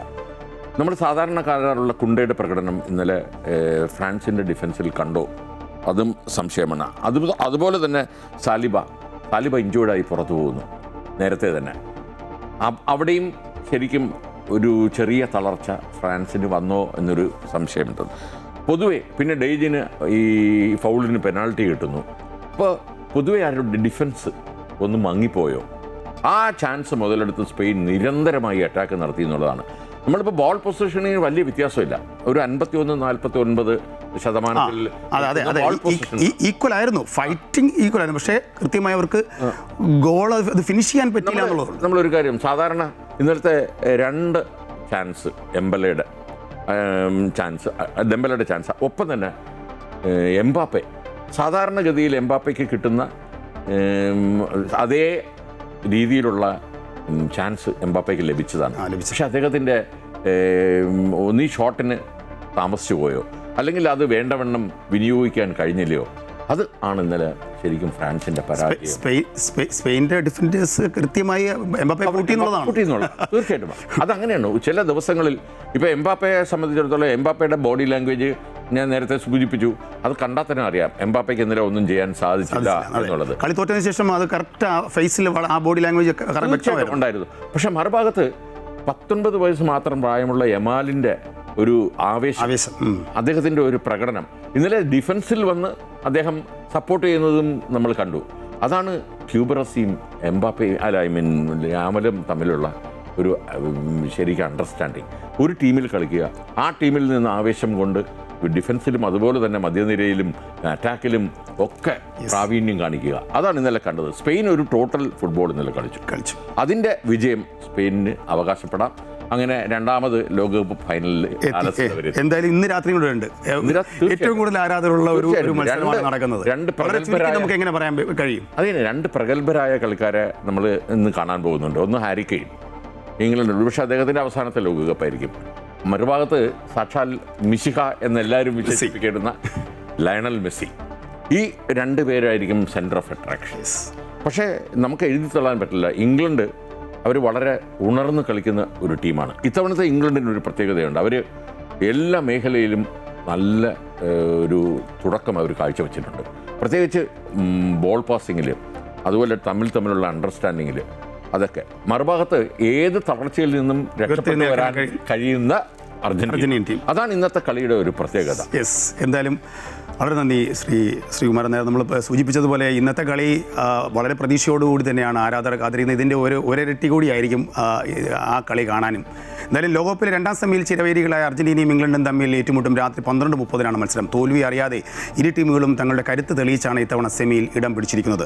നമ്മൾ സാധാരണക്കാരുള്ള കുണ്ടയുടെ പ്രകടനം ഇന്നലെ ഫ്രാൻസിൻ്റെ ഡിഫൻസിൽ കണ്ടോ? അതും സംശയമാണ്. അതുപോലെ തന്നെ സാലിബ ഇഞ്ചോർഡായി പുറത്തു പോകുന്നു നേരത്തെ തന്നെ. അവിടെയും ശരിക്കും ഒരു ചെറിയ തളർച്ച ഫ്രാൻസിന് വന്നോ എന്നൊരു സംശയമുണ്ട് പൊതുവെ. പിന്നെ ഡെയ്ജിന് ഈ ഫൗളിന് പെനാൾട്ടി കിട്ടുന്നു. അപ്പോൾ പൊതുവെ ആരുടെ ഡിഫൻസ് ഒന്ന് മങ്ങിപ്പോയോ? ആ ചാൻസ് മുതലെടുത്ത് സ്പെയിൻ നിരന്തരമായി അറ്റാക്ക് നടത്തി എന്നുള്ളതാണ്. നമ്മളിപ്പോൾ ബോൾ പൊസിഷനിൽ വലിയ വ്യത്യാസമില്ല, ഒരു 51-49% ഈക്വൽ ആയിരുന്നു, ഫൈറ്റിംഗ് ഈക്വൽ ആയിരുന്നു. പക്ഷേ കൃത്യമായി അവർക്ക് ഗോൾ അത് ഫിനിഷ് ചെയ്യാൻ പറ്റില്ല എന്നുള്ളത്. നമ്മളൊരു കാര്യം, സാധാരണ ഇന്നലത്തെ 2 ചാൻസ് ഡെംബലയുടെ ചാൻസ്, ഒപ്പം തന്നെ എംബാപ്പെ, സാധാരണഗതിയിൽ എംബാപ്പയ്ക്ക് കിട്ടുന്ന അതേ രീതിയിലുള്ള ചാൻസ് എംബാപ്പയ്ക്ക് ലഭിച്ചതാണ്. പക്ഷെ അദ്ദേഹത്തിൻ്റെ ഒന്നീ ഷോട്ടിന് താമസിച്ചു പോയോ, അല്ലെങ്കിൽ അത് വേണ്ടവണ്ണം വിനിയോഗിക്കാൻ കഴിഞ്ഞില്ലയോ, അത് ആണ് ഇന്നലെ ശരിക്കും ഫ്രാൻസിന്റെ പരാജയം. സ്പെയിൻ്റെ ഡിഫൻഡേഴ്സ് കൃത്യമായി എംബാപ്പയെ കൂട്ടിയെന്നുള്ളത് തീർച്ചയായിട്ടും അതങ്ങനെയാണ്. ചില ദിവസങ്ങളിൽ ഇപ്പോൾ എംബാപ്പയെ സംബന്ധിച്ചിടത്തോളം എംബാപ്പയുടെ ബോഡി ലാംഗ്വേജ് ഞാൻ നേരത്തെ സൂചിപ്പിച്ചു, അത് കണ്ടാൽ തന്നെ അറിയാം എംബാപ്പയ്ക്ക് ഇന്നലെ ഒന്നും ചെയ്യാൻ സാധിച്ചില്ല എന്നുള്ളത്. കളി തോറ്റതിന് ശേഷം അത് കറക്റ്റ് ഫേസിൽ ആ ബോഡി ലാംഗ്വേജ് ഉണ്ടായിരുന്നു. പക്ഷെ മറുഭാഗത്ത് 19 വയസ്സ് മാത്രം പ്രായമുള്ള യമാലിൻ്റെ ഒരു ആവേശം, അദ്ദേഹത്തിൻ്റെ ഒരു പ്രകടനം, ഇന്നലെ ഡിഫൻസിൽ വന്ന് അദ്ദേഹം സപ്പോർട്ട് ചെയ്യുന്നതും നമ്മൾ കണ്ടു. അതാണ് ക്യൂബറസിയും എംബാപ്പയും യാമലും തമ്മിലുള്ള ഒരു ശരിക്കും അണ്ടർസ്റ്റാൻഡിങ്. ഒരു ടീമിൽ കളിക്കുക, ആ ടീമിൽ നിന്ന് ആവേശം കൊണ്ട് ഡിഫൻസിലും അതുപോലെ തന്നെ മധ്യനിരയിലും അറ്റാക്കിലും ഒക്കെ പ്രാവീണ്യം കാണിക്കുക. അതാണ് ഇന്നലെ കണ്ടത്. സ്പെയിൻ ഒരു ടോട്ടൽ ഫുട്ബോൾ ഇന്നലെ കളിച്ചു. അതിൻ്റെ വിജയം സ്പെയിനിന് അവകാശപ്പെടാം. അങ്ങനെ രണ്ടാമത് ലോകകപ്പ് ഫൈനലിൽ എന്തായാലും ഇന്ന് രാത്രി കൂടെ ഉണ്ട്. ഏറ്റവും കൂടുതൽ ആരാധകരുള്ള ഒരു മത്സരമാണ് നടക്കുന്നത്. നമുക്ക് എങ്ങനെ പറയാൻ കഴിയും? അതെ, രണ്ട് പ്രഗത്ഭരായ കളിക്കാരെ നമ്മൾ ഇന്ന് കാണാൻ പോകുന്നുണ്ട്. ഒന്ന് ഹാരി കെയ്ൻ, ഇംഗ്ലണ്ട്, പക്ഷേ അദ്ദേഹത്തിൻ്റെ അവസാനത്തെ ലോകകപ്പായിരിക്കും. മറുഭാഗത്ത് സാക്ഷാൽ മിശിഹ എന്നെല്ലാവരും വിശേഷിപ്പിക്കുന്ന ലയണൽ മെസ്സി. ഈ രണ്ട് പേരായിരിക്കും സെൻറ്റർ ഓഫ് അട്രാക്ഷൻസ്. പക്ഷേ നമുക്ക് എഴുതി തള്ളാൻ പറ്റില്ല, ഇംഗ്ലണ്ട് അവർ വളരെ ഉണർന്ന് കളിക്കുന്ന ഒരു ടീമാണ്. ഇത്തവണത്തെ ഇംഗ്ലണ്ടിന് ഒരു പ്രത്യേകതയുണ്ട്. അവർ എല്ലാ മേഖലയിലും നല്ല ഒരു തുടക്കം അവർ കാഴ്ചവെച്ചിട്ടുണ്ട്. പ്രത്യേകിച്ച് ബോൾ പാസിങ്ങിൽ, അതുപോലെ തമ്മിലുള്ള അണ്ടർസ്റ്റാൻഡിങ്ങിൽ. അതൊക്കെ മറുഭാഗത്ത് ഏത് തളർച്ചയിൽ നിന്നും രക്ഷപ്പെട്ടു വരാൻ കഴിയുന്ന അർജന്റീന ടീം. അതാണ് ഇന്നത്തെ കളിയുടെ ഒരു പ്രത്യേകത. എന്തായാലും വളരെ നന്ദി ശ്രീകുമാരൻ. നേരം നമ്മൾ സൂചിപ്പിച്ചതുപോലെ ഇന്നത്തെ കളി വളരെ പ്രതീക്ഷയോടുകൂടി തന്നെയാണ് ആരാധകർ കാത്തിരിക്കുന്നത്. ഇതിൻ്റെ ഒരിരട്ടി കൂടിയായിരിക്കും ആ കളി കാണാനും. എന്തായാലും ലോകകപ്പിലെ രണ്ടാം സെമിയിൽ ചിരവേരികളായ അർജന്റീനയും ഇംഗ്ലണ്ടും തമ്മിൽ ഏറ്റുമുട്ടും. രാത്രി 12:30 മത്സരം. തോൽവി അറിയാതെ ഇരു ടീമുകളും തങ്ങളുടെ കരുത്ത് തെളിയിച്ചാണ് ഇത്തവണ സെമിയിൽ ഇടം പിടിച്ചിരിക്കുന്നത്.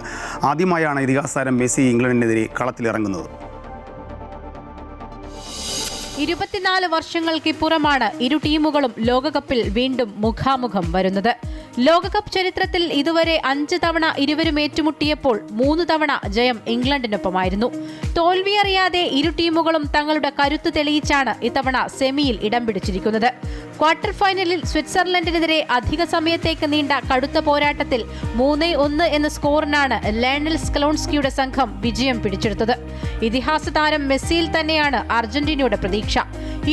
ആദ്യമായാണ് ഇതിഹാസ താരം മെസ്സി ഇംഗ്ലണ്ടിനെതിരെ കളത്തിലിറങ്ങുന്നത്. 24 വർഷങ്ങൾക്കിപ്പുറമാണ് ഇരു ടീമുകളും ലോകകപ്പിൽ വീണ്ടും മുഖാമുഖം വരുന്നത്. ലോകകപ്പ് ചരിത്രത്തിൽ ഇതുവരെ 5 തവണ ഇരുവരും ഏറ്റുമുട്ടിയപ്പോൾ 3 തവണ ജയം ഇംഗ്ലണ്ടിനൊപ്പമായിരുന്നു. തോൽവിയറിയാതെ ഇരു ടീമുകളും തങ്ങളുടെ കരുത്ത് തെളിയിച്ചാണ് ഇത്തവണ സെമിയിൽ ഇടം പിടിച്ചിരിക്കുന്നത്. ക്വാർട്ടർ ഫൈനലിൽ സ്വിറ്റ്സർലൻഡിനെതിരെ അധിക സമയത്തേക്ക് നീണ്ട കടുത്ത പോരാട്ടത്തിൽ 3-1 എന്ന സ്കോറിനാണ് ലയണൽ സ്കലോൺസ്കിയുടെ സംഘം വിജയം പിടിച്ചെടുത്തത്. ഇതിഹാസ താരം മെസ്സിയിൽ തന്നെയാണ് അർജന്റീനയുടെ പ്രതീക്ഷ.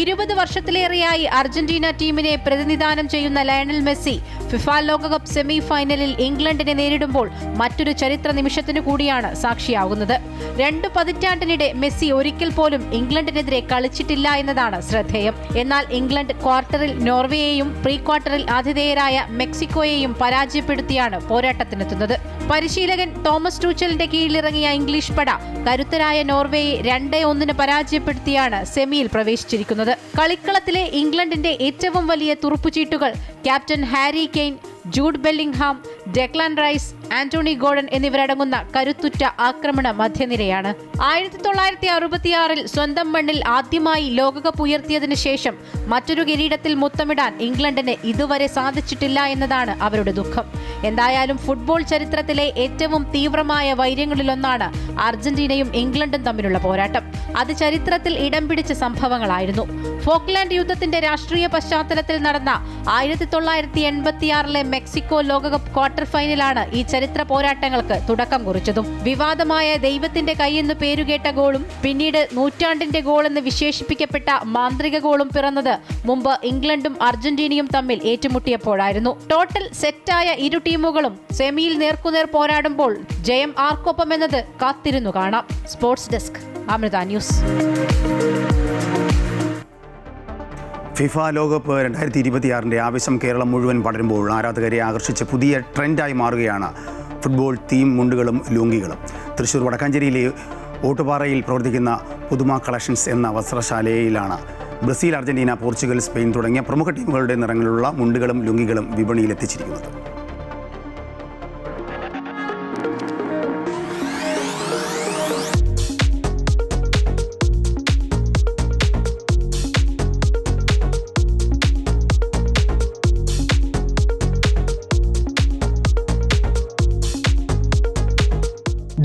20 വർഷത്തിലേറെയായി അർജന്റീന ടീമിനെ പ്രതിനിധാനം ചെയ്യുന്ന ലയണൽ മെസ്സി ഫിഫ ലോകകപ്പ് സെമി ഫൈനലിൽ ഇംഗ്ലണ്ടിനെ നേരിടുമ്പോൾ മറ്റൊരു ചരിത്ര നിമിഷത്തിനു കൂടിയാണ് സാക്ഷിയാകുന്നത്. 2 പതിറ്റാണ്ടിനിടെ മെസ്സി ഒരിക്കൽ പോലും ഇംഗ്ലണ്ടിനെതിരെ കളിച്ചിട്ടില്ല എന്നതാണ് ശ്രദ്ധേയം. എന്നാൽ ഇംഗ്ലണ്ട് ക്വാർട്ടറിൽ നോർവേയെയും പ്രീ ക്വാർട്ടറിൽ ആതിഥേയരായ മെക്സിക്കോയെയും പരാജയപ്പെടുത്തിയാണ് പോരാട്ടത്തിനെത്തുന്നത്. പരിശീലകൻ തോമസ് ടൂച്ചലിന്റെ കീഴിലിറങ്ങിയ ഇംഗ്ലീഷ് പട കരുത്തരായ നോർവേയെ 2-1 പരാജയപ്പെടുത്തിയാണ് സെമിയിൽ പ്രവേശിച്ചിരിക്കുന്നത്. കളിക്കളത്തിലെ ഇംഗ്ലണ്ടിന്റെ ഏറ്റവും വലിയ തുറുപ്പുചീട്ടുകൾ captain Harry Kane, Jude Bellingham, Declan Rice, Anthony Gordon എന്നിവരടങ്ങുന്ന കരുത്തുറ്റ ആക്രമണ മധ്യനിരയാണ്. 1966 സ്വന്തം മണ്ണിൽ ആദ്യമായി ലോകകപ്പ് ഉയർത്തിയതിനു ശേഷം മറ്റൊരു കിരീടത്തിൽ മുത്തമിടാൻ ഇംഗ്ലണ്ടിന് ഇതുവരെ സാധിച്ചിട്ടില്ല എന്നതാണ് അവരുടെ ദുഃഖം. എന്തായാലും ഫുട്ബോൾ ചരിത്രത്തിലെ ഏറ്റവും തീവ്രമായ വൈര്യങ്ങളിലൊന്നാണ് അർജന്റീനയും ഇംഗ്ലണ്ടും തമ്മിലുള്ള പോരാട്ടം. അത് ചരിത്രത്തിൽ ഇടം പിടിച്ച സംഭവങ്ങളായിരുന്നു. ഫോക്ലാൻഡ് യുദ്ധത്തിന്റെ രാഷ്ട്രീയ പശ്ചാത്തലത്തിൽ നടന്ന 1986 മെക്സിക്കോ ലോകകപ്പ് ക്വാർട്ടർ ഫൈനലാണ് ഈ ചരിത്ര പോരാട്ടങ്ങൾക്ക് തുടക്കം കുറിച്ചതും. വിവാദമായ ദൈവത്തിന്റെ കൈയെന്ന് പേരുകേട്ട ഗോളും പിന്നീട് നൂറ്റാണ്ടിന്റെ ഗോളെന്ന് വിശേഷിപ്പിക്കപ്പെട്ട മാന്ത്രിക ഗോളും പിറന്നത് മുമ്പ് ഇംഗ്ലണ്ടും അർജന്റീനയും തമ്മിൽ ഏറ്റുമുട്ടിയപ്പോഴായിരുന്നു. ടോട്ടൽ സെറ്റായ ഇരു ടീമുകളും സെമിയിൽ നേർക്കുനേർ പോരാടുമ്പോൾ ജയം ആർക്കൊപ്പമെന്നത് കാത്തിരുന്നു കാണാം. Sports desk, Amrita news. FIFA ലോകകപ്പ് 2026 ആവേശം കേരളം മുഴുവൻ പടരുമ്പോൾ ആരാധകരെ ആകർഷിച്ച് പുതിയ ട്രെൻഡായി മാറുകയാണ് ഫുട്ബോൾ തീം മുണ്ടുകളും ലുങ്കികളും. തൃശ്ശൂർ വടക്കാഞ്ചേരിയിലെ ഓട്ടുപാറയിൽ പ്രവർത്തിക്കുന്ന പുതുമ കളക്ഷൻസ് എന്ന വസ്ത്രശാലയിലാണ് ബ്രസീൽ, അർജന്റീന, പോർച്ചുഗൽ, സ്പെയിൻ തുടങ്ങിയ പ്രമുഖ ടീമുകളുടെ നിറങ്ങളിലുള്ള മുണ്ടുകളും ലുങ്കികളും വിപണിയിലെത്തിച്ചിരിക്കുന്നത്.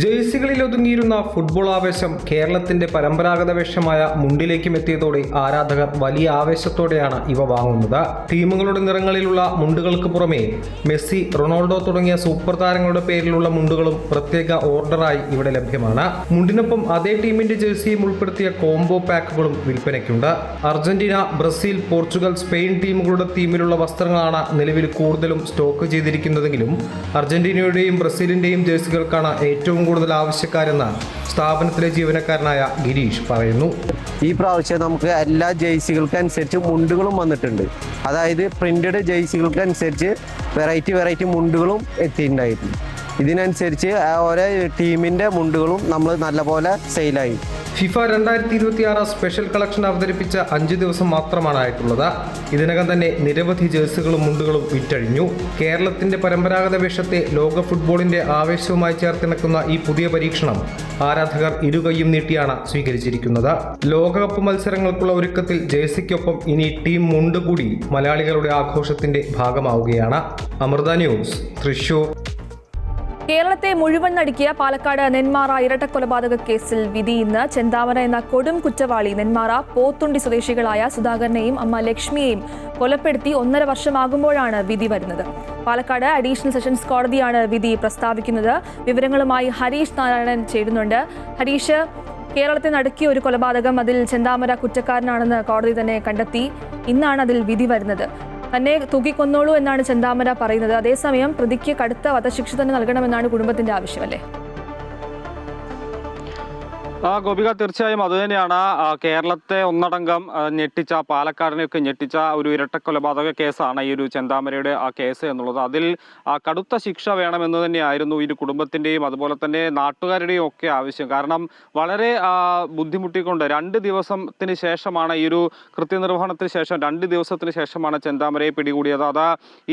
ജേഴ്സികളിൽ ഒതുങ്ങിയിരുന്ന ഫുട്ബോൾ ആവേശം കേരളത്തിന്റെ പരമ്പരാഗത വേഷമായ മുണ്ടിലേക്കും എത്തിയതോടെ ആരാധകർ വലിയ ആവേശത്തോടെയാണ് ഇവ വാങ്ങുന്നത്. ടീമുകളുടെ നിറങ്ങളിലുള്ള മുണ്ടുകൾക്ക് പുറമെ മെസ്സി, റൊണാൾഡോ തുടങ്ങിയ സൂപ്പർ താരങ്ങളുടെ പേരിലുള്ള മുണ്ടുകളും പ്രത്യേക ഓർഡറായി ഇവിടെ ലഭ്യമാണ്. മുണ്ടിനൊപ്പം അതേ ടീമിന്റെ ജേഴ്സിയും ഉൾപ്പെടുത്തിയ കോംബോ പാക്കുകളും വിൽപ്പനയ്ക്കുണ്ട്. അർജന്റീന, ബ്രസീൽ, പോർച്ചുഗൽ, സ്പെയിൻ ടീമുകളുടെ തീമിലുള്ള വസ്ത്രങ്ങളാണ് നിലവിൽ കൂടുതലും സ്റ്റോക്ക് ചെയ്തിരിക്കുന്നതെങ്കിലും അർജന്റീനയുടെയും ബ്രസീലിന്റെയും ജേഴ്സികൾക്കാണ് ഏറ്റവും കൂടുതൽ ആവശ്യക്കാരെന്ന് സ്ഥാപനത്തിലെ ജീവനക്കാരനായ ഗിരീഷ് പറയുന്നു. ഈ പ്രാവശ്യം നമുക്ക് എല്ലാ ജേഴ്സികൾക്കനുസരിച്ച് മുണ്ടുകളും വന്നിട്ടുണ്ട്. അതായത് പ്രിന്റഡ് ജേഴ്സികൾക്കനുസരിച്ച് വെറൈറ്റി മുണ്ടുകളും എത്തിയിട്ടുണ്ടായിരുന്നു. ഇതിനനുസരിച്ച് ഓരോ ടീമിൻ്റെ മുണ്ടുകളും നമ്മൾ നല്ലപോലെ സെയിലായി. ഫിഫ 2026 സ്പെഷ്യൽ കളക്ഷൻ അവതരിപ്പിച്ച 5 ദിവസം മാത്രമാണ് ആയിട്ടുള്ളത്. ഇതിനകം തന്നെ നിരവധി ജേഴ്സികളും മുണ്ടുകളും വിറ്റഴിഞ്ഞു. കേരളത്തിന്റെ പരമ്പരാഗത വേഷത്തെ ലോക ഫുട്ബോളിന്റെ ആവേശവുമായി ചേർത്തിണക്കുന്ന ഈ പുതിയ പരീക്ഷണം ആരാധകർ ഇരുകൈയും നീട്ടിയാണ് സ്വീകരിച്ചിരിക്കുന്നത്. ലോകകപ്പ് മത്സരങ്ങൾക്കുള്ള ഒരുക്കത്തിൽ ജേഴ്സിക്കൊപ്പം ഇനി ടീം മുണ്ട് കൂടി മലയാളികളുടെ ആഘോഷത്തിന്റെ ഭാഗമാവുകയാണ്. അമൃത ന്യൂസ്, തൃശൂർ. കേരളത്തെ മുഴുവൻ നടുക്കിയ പാലക്കാട് നെന്മാറ ഇരട്ടക്കൊലപാതക കേസിൽ വിധി ഇന്ന്. ചെന്താമര എന്ന കൊടും കുറ്റവാളി നെന്മാറ പോത്തുണ്ടി സ്വദേശികളായ സുധാകരനെയും അമ്മ ലക്ഷ്മിയെയും കൊലപ്പെടുത്തി 1.5 വർഷമാകുമ്പോഴാണ് വിധി വരുന്നത്. പാലക്കാട് അഡീഷണൽ സെഷൻസ് കോടതിയാണ് വിധി പ്രസ്താവിക്കുന്നത്. വിവരങ്ങളുമായി ഹരീഷ് നാരായണൻ ചേരുന്നുണ്ട്. ഹരീഷ്, കേരളത്തെ നടുക്കിയ ഒരു കൊലപാതകം, അതിൽ ചെന്താമര കുറ്റക്കാരനാണെന്ന് കോടതി തന്നെ കണ്ടെത്തി. ഇന്നാണ് അതിൽ വിധി വരുന്നത്. തന്നെ തൂക്കിക്കൊന്നോളൂ എന്നാണ് ചെന്താമര പറയുന്നത്. അതേസമയം പ്രതിക്ക് കടുത്ത വധശിക്ഷ തന്നെ നൽകണമെന്നാണ് കുടുംബത്തിന്റെ ആവശ്യമല്ലേ? ഗോപിക, തീർച്ചയായും അതുതന്നെയാണ് കേരളത്തെ ഒന്നടങ്കം ഞെട്ടിച്ച, പാലക്കാടിനെയൊക്കെ ഞെട്ടിച്ച ഒരു ഇരട്ടക്കൊലപാതക കേസാണ് ഈ ഒരു ചെന്താമരയുടെ ആ കേസ് എന്നുള്ളത്. അതിൽ കടുത്ത ശിക്ഷ വേണമെന്ന് തന്നെയായിരുന്നു ഈ കുടുംബത്തിൻ്റെയും അതുപോലെ തന്നെ നാട്ടുകാരുടെയും ഒക്കെ ആവശ്യം. കാരണം വളരെ ബുദ്ധിമുട്ടിക്കൊണ്ട് 2 ദിവസത്തിന് ശേഷമാണ് ഈ ഒരു കൃത്യനിർവഹണത്തിന് ശേഷം 2 ദിവസത്തിന് ശേഷമാണ് ചെന്താമരയെ പിടികൂടിയത്. അത്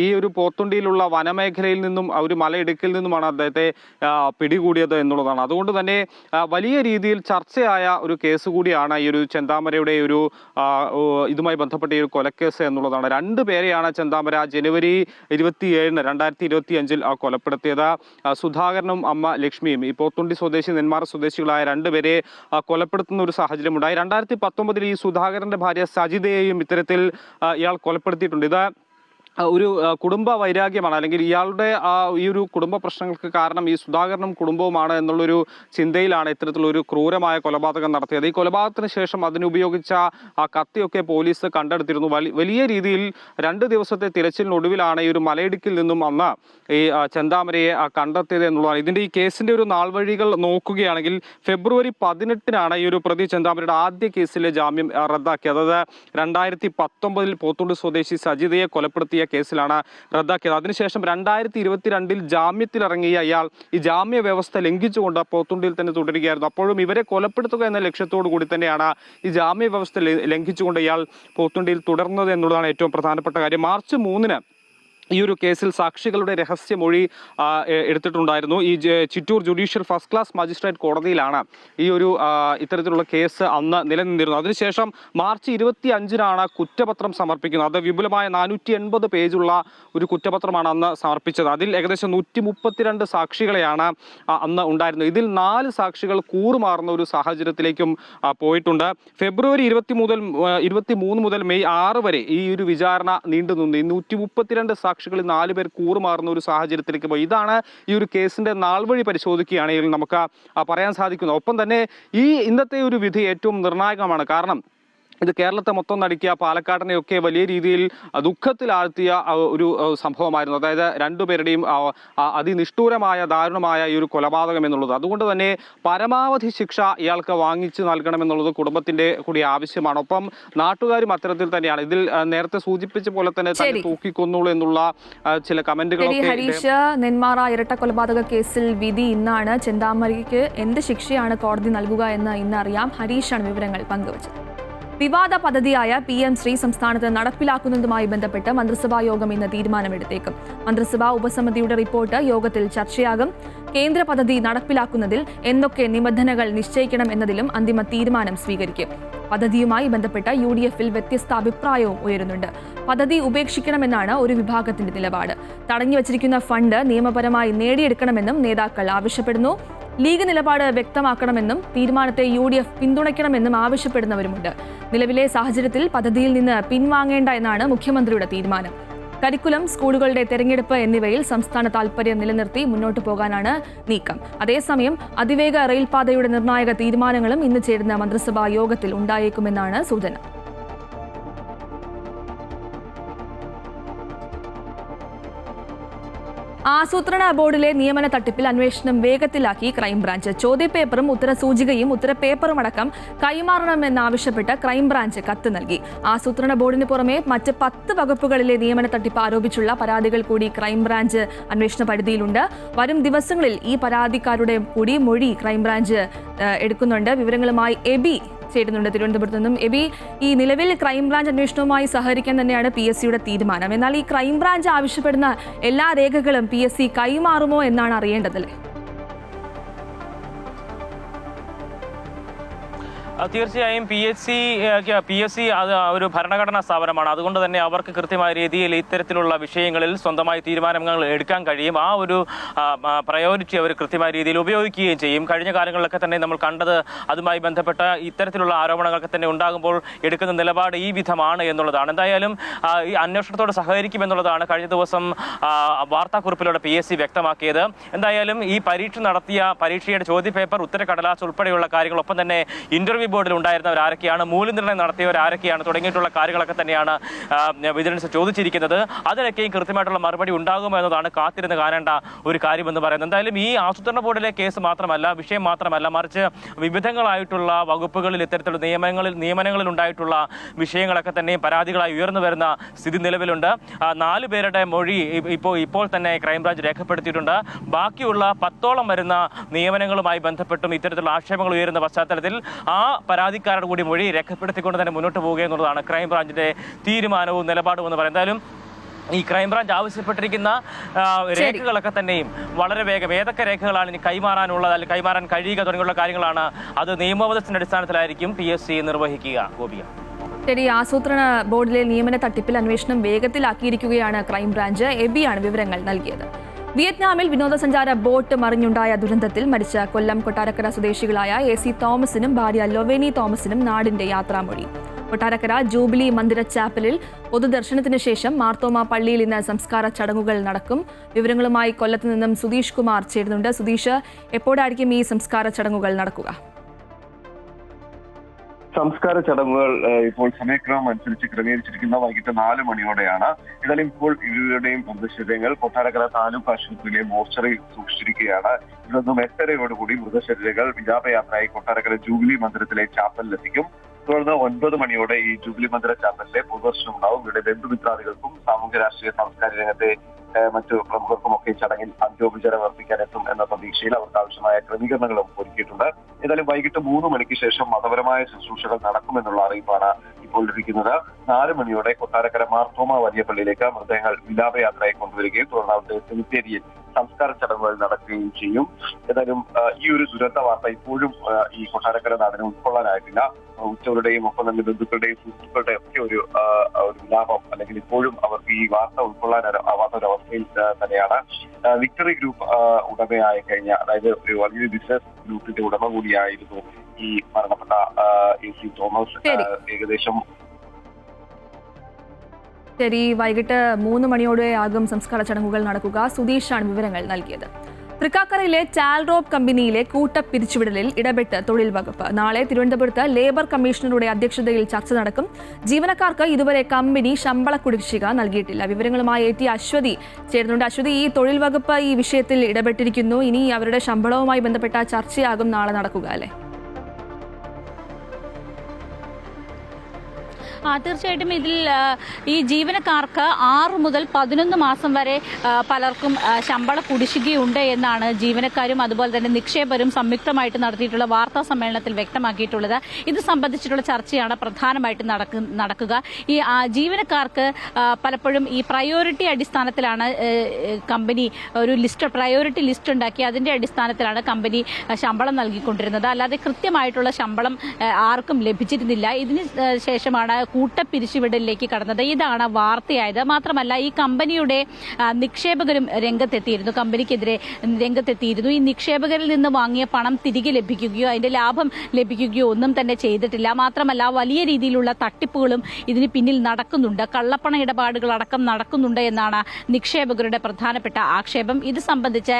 ഈ ഒരു പോത്തുണ്ടിയിലുള്ള വനമേഖലയിൽ നിന്നും ഒരു മലയിടുക്കിൽ നിന്നുമാണ് അദ്ദേഹത്തെ പിടികൂടിയത് എന്നുള്ളതാണ്. അതുകൊണ്ട് തന്നെ വലിയ രീതിയിൽ ചർച്ചയായ ഒരു കേസ് കൂടിയാണ് ഈ ഒരു ചെന്താമരയുടെ ഒരു ഇതുമായി ബന്ധപ്പെട്ട ഈ ഒരു കൊലക്കേസ് എന്നുള്ളതാണ്. 2 പേരെയാണ് ചെന്താമര ജനുവരി 27, 2025 കൊലപ്പെടുത്തിയത്. സുധാകരനും അമ്മ ലക്ഷ്മിയും, ഈ പോത്തുണ്ടി സ്വദേശി നെന്മാറ സ്വദേശികളായ 2 പേരെ കൊലപ്പെടുത്തുന്ന ഒരു സാഹചര്യമുണ്ടായി. 2019 ഈ സുധാകരന്റെ ഭാര്യ സജിതയെയും ഇത്തരത്തിൽ ഇയാൾ കൊലപ്പെടുത്തിയിട്ടുണ്ട്. ഇത് ഒരു കുടുംബ വൈരാഗ്യമാണ്, അല്ലെങ്കിൽ ഇയാളുടെ ഈ ഒരു കുടുംബ പ്രശ്നങ്ങൾക്ക് കാരണം ഈ സുധാകരനും കുടുംബവുമാണ് എന്നുള്ളൊരു ചിന്തയിലാണ് ഇത്തരത്തിലൊരു ക്രൂരമായ കൊലപാതകം നടത്തിയത്. ഈ കൊലപാതകത്തിന് ശേഷം അതിനുപയോഗിച്ച കത്തിയൊക്കെ പോലീസ് കണ്ടെടുത്തിരുന്നു. വലിയ രീതിയിൽ 2 ദിവസത്തെ തിരച്ചിലിനൊടുവിലാണ് ഈ ഒരു മലയിടുക്കിൽ നിന്നും അന്ന് ഈ ചെന്താമരയെ കണ്ടെത്തിയത് എന്നുള്ളതാണ്. ഇതിൻ്റെ ഈ കേസിൻ്റെ ഒരു നാൾവഴികൾ നോക്കുകയാണെങ്കിൽ ഫെബ്രുവരി 18 ഈ ഒരു പ്രതി ചെന്താമരയുടെ ആദ്യ കേസിലെ ജാമ്യം റദ്ദാക്കിയത്. അതായത് 2019 പോത്തുണ്ടി സ്വദേശി സജിതയെ കൊലപ്പെടുത്തിയ കേസിലാണ് റദ്ദാക്കിയത്. അതിനുശേഷം 2022 ജാമ്യത്തിലിറങ്ങിയ ഇയാൾ ഈ ജാമ്യ വ്യവസ്ഥ ലംഘിച്ചുകൊണ്ട് പോത്തുണ്ടിയിൽ തന്നെ തുടരുകയായിരുന്നു. അപ്പോഴും ഇവരെ കൊലപ്പെടുത്തുക എന്ന ലക്ഷ്യത്തോടു കൂടി തന്നെയാണ് ഈ ജാമ്യ വ്യവസ്ഥ ലംഘിച്ചുകൊണ്ട് ഇയാൾ പോത്തുണ്ടിയിൽ തുടർന്നത് എന്നുള്ളതാണ് ഏറ്റവും പ്രധാനപ്പെട്ട കാര്യം. മാർച്ച് 3 ഈ ഒരു കേസിൽ സാക്ഷികളുടെ രഹസ്യമൊഴി എടുത്തിട്ടുണ്ടായിരുന്നു. ഈ Chittur judicial first class magistrate കോടതിയിലാണ് ഈ ഒരു ഇത്തരത്തിലുള്ള കേസ് അന്ന് നിലനിന്നിരുന്നത്. അതിനുശേഷം മാർച്ച് 25 കുറ്റപത്രം സമർപ്പിക്കുന്നത്. അത് വിപുലമായ 480 പേജുള്ള ഒരു കുറ്റപത്രമാണ് അന്ന് സമർപ്പിച്ചത്. അതിൽ ഏകദേശം 132 സാക്ഷികളെയാണ് അന്ന് ഉണ്ടായിരുന്നത്. ഇതിൽ 4 സാക്ഷികൾ കൂറുമാറുന്ന ഒരു സാഹചര്യത്തിലേക്കും പോയിട്ടുണ്ട്. ഫെബ്രുവരി 23 മുതൽ മെയ് 6 വരെ ഈ ഒരു വിചാരണ നീണ്ടുനിന്നു. ഈ 132 സാക്ഷികളിൽ 4 പേർ കൂറുമാറുന്ന ഒരു സാഹചര്യത്തിലേക്ക് പോയി. ഇതാണ് ഈ ഒരു കേസിന്റെ നാൾവഴി പരിശോധിക്കുകയാണെങ്കിൽ നമുക്ക് പറയാൻ സാധിക്കുന്നത്. ഒപ്പം തന്നെ ഈ ഇന്നത്തെ ഒരു വിധി ഏറ്റവും നിർണായകമാണ്. കാരണം ഇത് കേരളത്തെ മൊത്തം നടുക്കിയ, പാലക്കാടിനെയൊക്കെ വലിയ രീതിയിൽ ദുഃഖത്തിലാഴ്ത്തിയ ഒരു സംഭവമായിരുന്നു. അതായത് 2 പേരുടെയും അതിനിഷ്ഠൂരമായ ദാരുണമായ ഈ ഒരു കൊലപാതകം എന്നുള്ളത്. അതുകൊണ്ട് തന്നെ പരമാവധി ശിക്ഷ ഇയാൾക്ക് വാങ്ങിച്ചു നൽകണമെന്നുള്ളത് കുടുംബത്തിന്റെ കൂടി ആവശ്യമാണ്. ഒപ്പം നാട്ടുകാരും അത്തരത്തിൽ തന്നെയാണ്. ഇതിൽ നേരത്തെ സൂചിപ്പിച്ച പോലെ തന്നെ തൂക്കിക്കൊന്നുള്ളൂ എന്നുള്ള ചില കമന്റുകളൊക്കെ. ഹരീഷ്, നെന്മാറ ഇരട്ട കൊലപാതക കേസിൽ വിധി ഇന്നാണ്. ചെന്താമരയ്ക്ക് എന്ത് ശിക്ഷയാണ് കോടതി നൽകുക എന്ന് ഇന്നറിയാം. ഹരീഷാണ് വിവരങ്ങൾ പങ്കുവച്ചത്. വിവാദ പദ്ധതിയായ PM ശ്രീ സംസ്ഥാനത്ത് നടപ്പിലാക്കുന്നതുമായി ബന്ധപ്പെട്ട് മന്ത്രിസഭാ യോഗം ഇന്ന് തീരുമാനമെടുത്തേക്കും. മന്ത്രിസഭാ ഉപസമിതിയുടെ റിപ്പോർട്ട് യോഗത്തിൽ ചർച്ചയാകും. കേന്ദ്ര പദ്ധതി നടപ്പിലാക്കുന്നതിൽ എന്തൊക്കെ നിബന്ധനകൾ നിശ്ചയിക്കണം എന്നതിലും അന്തിമ തീരുമാനം സ്വീകരിക്കും. പദ്ധതിയുമായി ബന്ധപ്പെട്ട് UDF-ൽ വ്യത്യസ്ത അഭിപ്രായവും ഉയരുന്നുണ്ട്. പദ്ധതി ഉപേക്ഷിക്കണമെന്നാണ് ഒരു വിഭാഗത്തിന്റെ നിലപാട്. തടഞ്ഞുവച്ചിരിക്കുന്ന ഫണ്ട് നിയമപരമായി നേടിയെടുക്കണമെന്നും നേതാക്കൾ ആവശ്യപ്പെടുന്നു. ലീഗ് നിലപാട് വ്യക്തമാക്കണമെന്നും തീരുമാനത്തെ UDF പിന്തുണയ്ക്കണമെന്നും ആവശ്യപ്പെടുന്നവരുമുണ്ട്. നിലവിലെ സാഹചര്യത്തിൽ പദ്ധതിയിൽ നിന്ന് പിൻവാങ്ങേണ്ട എന്നാണ് മുഖ്യമന്ത്രിയുടെ തീരുമാനം. കരിക്കുലം, സ്കൂളുകളുടെ തെരഞ്ഞെടുപ്പ് എന്നിവയിൽ സംസ്ഥാന താൽപര്യം നിലനിർത്തി മുന്നോട്ടു പോകാനാണ് നീക്കം. അതേസമയം അതിവേഗ റെയിൽപാതയുടെ നിർണായക തീരുമാനങ്ങളും ഇന്ന് ചേരുന്ന മന്ത്രിസഭാ യോഗത്തിൽ ഉണ്ടായേക്കുമെന്നാണ് സൂചന. ആസൂത്രണ ബോർഡിലെ നിയമന തട്ടിപ്പിൽ അന്വേഷണം വേഗത്തിലാക്കി ക്രൈംബ്രാഞ്ച്. ചോദ്യപേപ്പറും ഉത്തരസൂചികയും ഉത്തരപേപ്പറും അടക്കം കൈമാറണമെന്നാവശ്യപ്പെട്ട് ക്രൈംബ്രാഞ്ച് കത്ത് നൽകി. ആസൂത്രണ ബോർഡിന് പുറമെ മറ്റ് 10 വകുപ്പുകളിലെ നിയമന തട്ടിപ്പ് ആരോപിച്ചുള്ള പരാതികൾ കൂടി ക്രൈംബ്രാഞ്ച് അന്വേഷണ പരിധിയിലുണ്ട്. വരും ദിവസങ്ങളിൽ ഈ പരാതിക്കാരുടെ കൂടി മൊഴി ക്രൈംബ്രാഞ്ച് എടുക്കുന്നുണ്ട്. വിവരങ്ങളുമായി എബി ചേരുന്നുണ്ട് തിരുവനന്തപുരത്ത് നിന്നും. എബി, ഈ നിലവിൽ ക്രൈംബ്രാഞ്ച് അന്വേഷണവുമായി സഹകരിക്കാൻ തന്നെയാണ് PSCയുടെ തീരുമാനം. എന്നാൽ ഈ ക്രൈംബ്രാഞ്ച് ആവശ്യപ്പെടുന്ന എല്ലാ രേഖകളും PSC കൈമാറുമോ എന്നാണ് അറിയേണ്ടതല്ലേ? തീർച്ചയായും PSC അത് ഒരു ഭരണഘടനാ സ്ഥാപനമാണ്. അതുകൊണ്ട് തന്നെ അവർക്ക് കൃത്യമായ രീതിയിൽ ഇത്തരത്തിലുള്ള വിഷയങ്ങളിൽ സ്വന്തമായി തീരുമാനങ്ങൾ എടുക്കാൻ കഴിയും. ആ ഒരു പ്രയോറിറ്റി അവർ കൃത്യമായ രീതിയിൽ ഉപയോഗിക്കുകയും ചെയ്യും. കഴിഞ്ഞ കാലങ്ങളിലൊക്കെ തന്നെ നമ്മൾ കണ്ടത് അതുമായി ബന്ധപ്പെട്ട ഇത്തരത്തിലുള്ള ആരോപണങ്ങളൊക്കെ തന്നെ ഉണ്ടാകുമ്പോൾ എടുക്കുന്ന നിലപാട് ഈ വിധമാണ് എന്നുള്ളതാണ്. എന്തായാലും ഈ അന്വേഷണത്തോട് സഹകരിക്കുമെന്നുള്ളതാണ് കഴിഞ്ഞ ദിവസം വാർത്താക്കുറിപ്പിലൂടെ PSC വ്യക്തമാക്കിയത്. എന്തായാലും ഈ പരീക്ഷയുടെ ചോദ്യപേപ്പർ, ഉത്തരക്കടലാസ് ഉൾപ്പെടെയുള്ള കാര്യങ്ങളൊപ്പം തന്നെ ഇന്റർവ്യൂ ബോർഡിൽ ഉണ്ടായിരുന്നവർ ആരൊക്കെയാണ്, മൂല്യനിർണ്ണയം നടത്തിയവർ ആരൊക്കെയാണ് തുടങ്ങിയിട്ടുള്ള കാര്യങ്ങളൊക്കെ തന്നെയാണ് വിജിലൻസ് ചോദിച്ചിരിക്കുന്നത്. അതിനൊക്കെയും കൃത്യമായിട്ടുള്ള മറുപടി ഉണ്ടാകുമോ എന്നതാണ് കാത്തിരുന്ന് കാണേണ്ട ഒരു കാര്യമെന്ന് പറയുന്നത്. എന്തായാലും ഈ ആസൂത്രണ ബോർഡിലെ കേസ് മാത്രമല്ല, വിഷയം മാത്രമല്ല, മറിച്ച് വിവിധങ്ങളായിട്ടുള്ള വകുപ്പുകളിൽ ഇത്തരത്തിലുള്ള നിയമനങ്ങളിൽ ഉണ്ടായിട്ടുള്ള വിഷയങ്ങളൊക്കെ തന്നെയും പരാതികളായി ഉയർന്നു വരുന്ന സ്ഥിതി നിലവിലുണ്ട്. 4 പേരുടെ മൊഴി ഇപ്പോൾ തന്നെ ക്രൈംബ്രാഞ്ച് രേഖപ്പെടുത്തിയിട്ടുണ്ട്. ബാക്കിയുള്ള 10ഓളം വരുന്ന നിയമനങ്ങളുമായി ബന്ധപ്പെട്ടും ഇത്തരത്തിലുള്ള ആക്ഷേപങ്ങൾ ഉയരുന്ന പശ്ചാത്തലത്തിൽ ആ പരാതിക്കാരുടെ കൂടി മൊഴി രേഖപ്പെടുത്തിക്കൊണ്ട് തന്നെ മുന്നോട്ട് പോവുക എന്നുള്ളതാണ് ക്രൈംബ്രാഞ്ചിന്റെ തീരുമാനവും നിലപാടും എന്ന് പറയുന്നത്. എന്തായാലും ഈ ക്രൈംബ്രാഞ്ച് ആവശ്യപ്പെട്ടിരിക്കുന്ന രേഖകളൊക്കെ തന്നെയും വളരെ വേഗം ഏതൊക്കെ രേഖകളാണ് ഇനി കൈമാറാനുള്ളത്, അല്ലെങ്കിൽ കൈമാറാൻ കഴിയുക തുടങ്ങിയുള്ള കാര്യങ്ങളാണ് അത് നിയമോപദേശത്തിന്റെ അടിസ്ഥാനത്തിലായിരിക്കും PSC നിർവഹിക്കുക. ഗോപിക. ശരി, ആസൂത്രണ ബോർഡിലെ നിയമന തട്ടിപ്പിൽ അന്വേഷണം വേഗത്തിലാക്കിയിരിക്കുകയാണ് ക്രൈംബ്രാഞ്ച്. എബിയാണ് വിവരങ്ങൾ നൽകിയത്. വിയറ്റ്നാമിൽ വിനോദസഞ്ചാര ബോട്ട് മറിഞ്ഞുണ്ടായ ദുരന്തത്തിൽ മരിച്ച കൊല്ലം കൊട്ടാരക്കര സ്വദേശികളായ AC തോമസിനും ഭാര്യ ലൊവേനി തോമസിനും നാടിന്റെ യാത്രാമൊഴി. കൊട്ടാരക്കര ജൂബിലി മന്ദിര ചാപ്പലിൽ പൊതുദർശനത്തിന് ശേഷം മാർത്തോമ പള്ളിയിൽ ഇന്ന് സംസ്കാര ചടങ്ങുകൾ നടക്കും. വിവരങ്ങളുമായി കൊല്ലത്ത് നിന്നും സുധീഷ് കുമാർ ചേരുന്നുണ്ട്. സുധീഷ്, എപ്പോഴായിരിക്കും ഈ സംസ്കാര ചടങ്ങുകൾ നടക്കുക? സംസ്കാര ചടങ്ങുകൾ ഇപ്പോൾ സമയക്രമം അനുസരിച്ച് ക്രമീകരിച്ചിരിക്കുന്ന വൈകിട്ട് 4 മണിയോടെയാണ്. ഏതായാലും ഇപ്പോൾ ഇവരുടെയും മൃതശരീരങ്ങൾ കൊട്ടാരക്കര താലൂക്ക് ആശുപത്രിയിലെ മോർച്ചറിയിൽ സൂക്ഷിച്ചിരിക്കുകയാണ്. ഇതൊന്നും 8:30യോടുകൂടി മൃതശരീരങ്ങൾ വിലാപയാത്രയായി കൊട്ടാരക്കര ജൂബിലി മന്ദിരത്തിലെ ചാപ്പലിലെത്തിക്കും. തുടർന്ന് 9 മണിയോടെ ഈ ജൂബിലി മന്ദിര ചാപ്പലിലെ പൊതുദർശനം ഉണ്ടാവും. ഇവിടെ ബന്ധുമിത്രാദികൾക്കും സാമൂഹ്യ രാഷ്ട്രീയ സാംസ്കാരിക രംഗത്തെ മറ്റു പ്രമുഖർക്കുമൊക്കെ ചടങ്ങിൽ അന്ത്യോപചാരം അർപ്പിക്കാൻ എത്തും എന്ന പ്രതീക്ഷയിൽ അവർക്ക് ആവശ്യമായ ക്രമീകരണങ്ങളും ഒരുക്കിയിട്ടുണ്ട്. ഏതായാലും വൈകിട്ട് 3 മണിക്ക് ശേഷം മതപരമായ ശുശ്രൂഷകൾ നടക്കുമെന്നുള്ള അറിയിപ്പാണ് ഇപ്പോൾ ലഭിക്കുന്നത്. 4 മണിയോടെ കൊട്ടാരക്കര മാർത്തോമ വലിയ പള്ളിയിലേക്ക് മൃതദേഹങ്ങൾ വിലാപയാത്രയായി കൊണ്ടുവരികയും തുടർന്ന് അവിടുത്തെ സെമിത്തേരിയിൽ സംസ്കാര ചടങ്ങുകൾ നടക്കുകയും ചെയ്യും. ഏതായാലും ഈ ഒരു ദുരന്ത വാർത്ത ഇപ്പോഴും ഈ കൊട്ടാരക്കര നാടിനെ ഉൾക്കൊള്ളാനായിട്ടില്ല. ഉറ്റവരുടെയും ഒപ്പം തന്നെ ബന്ധുക്കളുടെയും സുഹൃത്തുക്കളുടെയും ഒക്കെ ഒരു വിലാപം, അല്ലെങ്കിൽ ഇപ്പോഴും അവർക്ക് ഈ വാർത്ത ഉൾക്കൊള്ളാനാവാത്ത ഒരു അവസ്ഥയിൽ തന്നെയാണ്. വിക്ടറി ഗ്രൂപ്പ് ഉടമയായി കഴിഞ്ഞ, അതായത് ഒരു വലിയ ബിസിനസ് ഗ്രൂപ്പിന്റെ ഉടമ കൂടിയായിരുന്നു ഈ മരണപ്പെട്ട AC തോമസ്. ഏകദേശം ശരി, വൈകിട്ട് 3 മണിയോടെ ആകും സംസ്കാര ചടങ്ങുകൾ നടക്കുക. സുധീഷാണ് വിവരങ്ങൾ നൽകിയത്. തൃക്കാക്കരയിലെ ടാൽറോപ്പ് കമ്പനിയിലെ കൂട്ടപ്പിരിച്ചുവിടലിൽ ഇടപെട്ട് തൊഴിൽ വകുപ്പ്. നാളെ തിരുവനന്തപുരത്ത് ലേബർ കമ്മീഷണറുടെ അധ്യക്ഷതയിൽ ചർച്ച നടക്കും. ജീവനക്കാർക്ക് ഇതുവരെ കമ്പനി ശമ്പള കുടിശ്ശിക നൽകിയിട്ടില്ല. വിവരങ്ങളുമായി AT അശ്വതി ചേരുന്നുണ്ട്. അശ്വതി, ഈ തൊഴിൽ വകുപ്പ് ഈ വിഷയത്തിൽ ഇടപെട്ടിരിക്കുന്നു. ഇനി അവരുടെ ശമ്പളവുമായി ബന്ധപ്പെട്ട ചർച്ചയാകും നാളെ നടക്കുക, അല്ലേ? തീർച്ചയായിട്ടും ഇതിൽ ഈ ജീവനക്കാർക്ക് 6 മുതൽ 11 മാസം വരെ പലർക്കും ശമ്പള കുടിശ്ശികയുണ്ട് എന്നാണ് ജീവനക്കാരും അതുപോലെ തന്നെ നിക്ഷേപരും സംയുക്തമായിട്ട് നടത്തിയിട്ടുള്ള വാർത്താ സമ്മേളനത്തിൽ വ്യക്തമാക്കിയിട്ടുള്ളത്. ഇത് സംബന്ധിച്ചിട്ടുള്ള ചർച്ചയാണ് പ്രധാനമായിട്ട് നടക്കുക. ഈ ജീവനക്കാർക്ക് പലപ്പോഴും ഈ പ്രയോറിറ്റി അടിസ്ഥാനത്തിലാണ് കമ്പനി ഒരു പ്രയോറിറ്റി ലിസ്റ്റ് ഉണ്ടാക്കി അതിന്റെ അടിസ്ഥാനത്തിലാണ് കമ്പനി ശമ്പളം നൽകിക്കൊണ്ടിരുന്നത്. അല്ലാതെ കൃത്യമായിട്ടുള്ള ശമ്പളം ആർക്കും ലഭിച്ചിരുന്നില്ല. ഇതിന് ശേഷമാണ് കൂട്ടപ്പിരിച്ചുവിടലിലേക്ക് കടന്നത്. ഇതാണ് വാർത്തയായത്. മാത്രമല്ല, ഈ കമ്പനിയുടെ നിക്ഷേപകരും രംഗത്തെത്തിയിരുന്നു, കമ്പനിക്കെതിരെ രംഗത്തെത്തിയിരുന്നു. ഈ നിക്ഷേപകരിൽ നിന്ന് വാങ്ങിയ പണം തിരികെ ലഭിക്കുകയോ അതിന്റെ ലാഭം ലഭിക്കുകയോ ഒന്നും തന്നെ ചെയ്തിട്ടില്ല. മാത്രമല്ല, വലിയ രീതിയിലുള്ള തട്ടിപ്പുകളും ഇതിന് പിന്നിൽ നടക്കുന്നുണ്ട്, കള്ളപ്പണ ഇടപാടുകൾ അടക്കം നടക്കുന്നുണ്ട് എന്നാണ് നിക്ഷേപകരുടെ പ്രധാനപ്പെട്ട ആക്ഷേപം. ഇത് സംബന്ധിച്ച്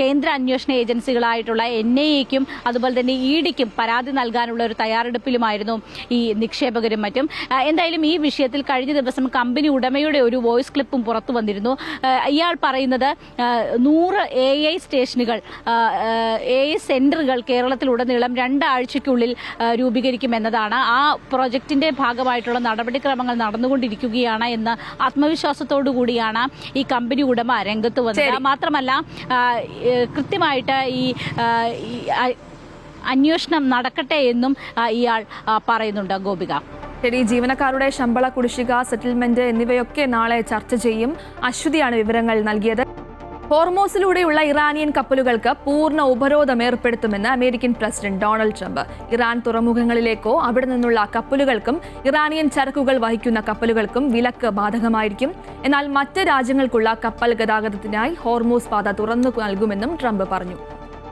കേന്ദ്ര അന്വേഷണ ഏജൻസികളായിട്ടുള്ള NIA-ക്കും അതുപോലെ തന്നെ ED-ക്കും പരാതി നൽകാനുള്ള ഒരു തയ്യാറെടുപ്പിലുമായിരുന്നു ഈ നിക്ഷേപകരും മറ്റും. എന്തായാലും ഈ വിഷയത്തിൽ കഴിഞ്ഞ ദിവസം കമ്പനി ഉടമയുടെ ഒരു വോയിസ് ക്ലിപ്പും പുറത്തു വന്നിരുന്നു. ഇയാൾ പറയുന്നത് 100 AI സ്റ്റേഷനുകൾ, AI സെന്ററുകൾ കേരളത്തിലുടനീളം 2 ആഴ്ചയ്ക്കുള്ളിൽ രൂപീകരിക്കുമെന്നതാണ്. ആ പ്രോജക്റ്റിന്റെ ഭാഗമായിട്ടുള്ള നടപടിക്രമങ്ങൾ നടന്നുകൊണ്ടിരിക്കുകയാണ് എന്ന ആത്മവിശ്വാസത്തോടു കൂടിയാണ് ഈ കമ്പനി ഉടമ രംഗത്ത് വന്നത്. മാത്രമല്ല കൃത്യമായിട്ട് ഈ അന്വേഷണം നടക്കട്ടെ എന്നും ഇയാൾ പറയുന്നുണ്ട്. ഗോപിക, ശരി, ജീവനക്കാരുടെ ശമ്പള കുടിശ്ശിക, സെറ്റിൽമെന്റ് എന്നിവയൊക്കെ നാളെ ചർച്ച ചെയ്യും. അശ്വതിയാണ് വിവരങ്ങൾ നൽകിയത്. ഹോർമോസിലൂടെയുള്ള ഇറാനിയൻ കപ്പലുകൾക്ക് പൂർണ്ണ ഉപരോധം ഏർപ്പെടുത്തുമെന്ന് American president Donald Trump. Iran തുറമുഖങ്ങളിലേക്കോ അവിടെ നിന്നുള്ള കപ്പലുകൾക്കും ഇറാനിയൻ ചരക്കുകൾ വഹിക്കുന്ന കപ്പലുകൾക്കും വിലക്ക് ബാധകമായിരിക്കും. എന്നാൽ മറ്റ് രാജ്യങ്ങൾക്കുള്ള കപ്പൽ ഗതാഗതത്തിനായി ഹോർമോസ് പാത തുറന്നു നൽകുമെന്നും ട്രംപ് പറഞ്ഞു.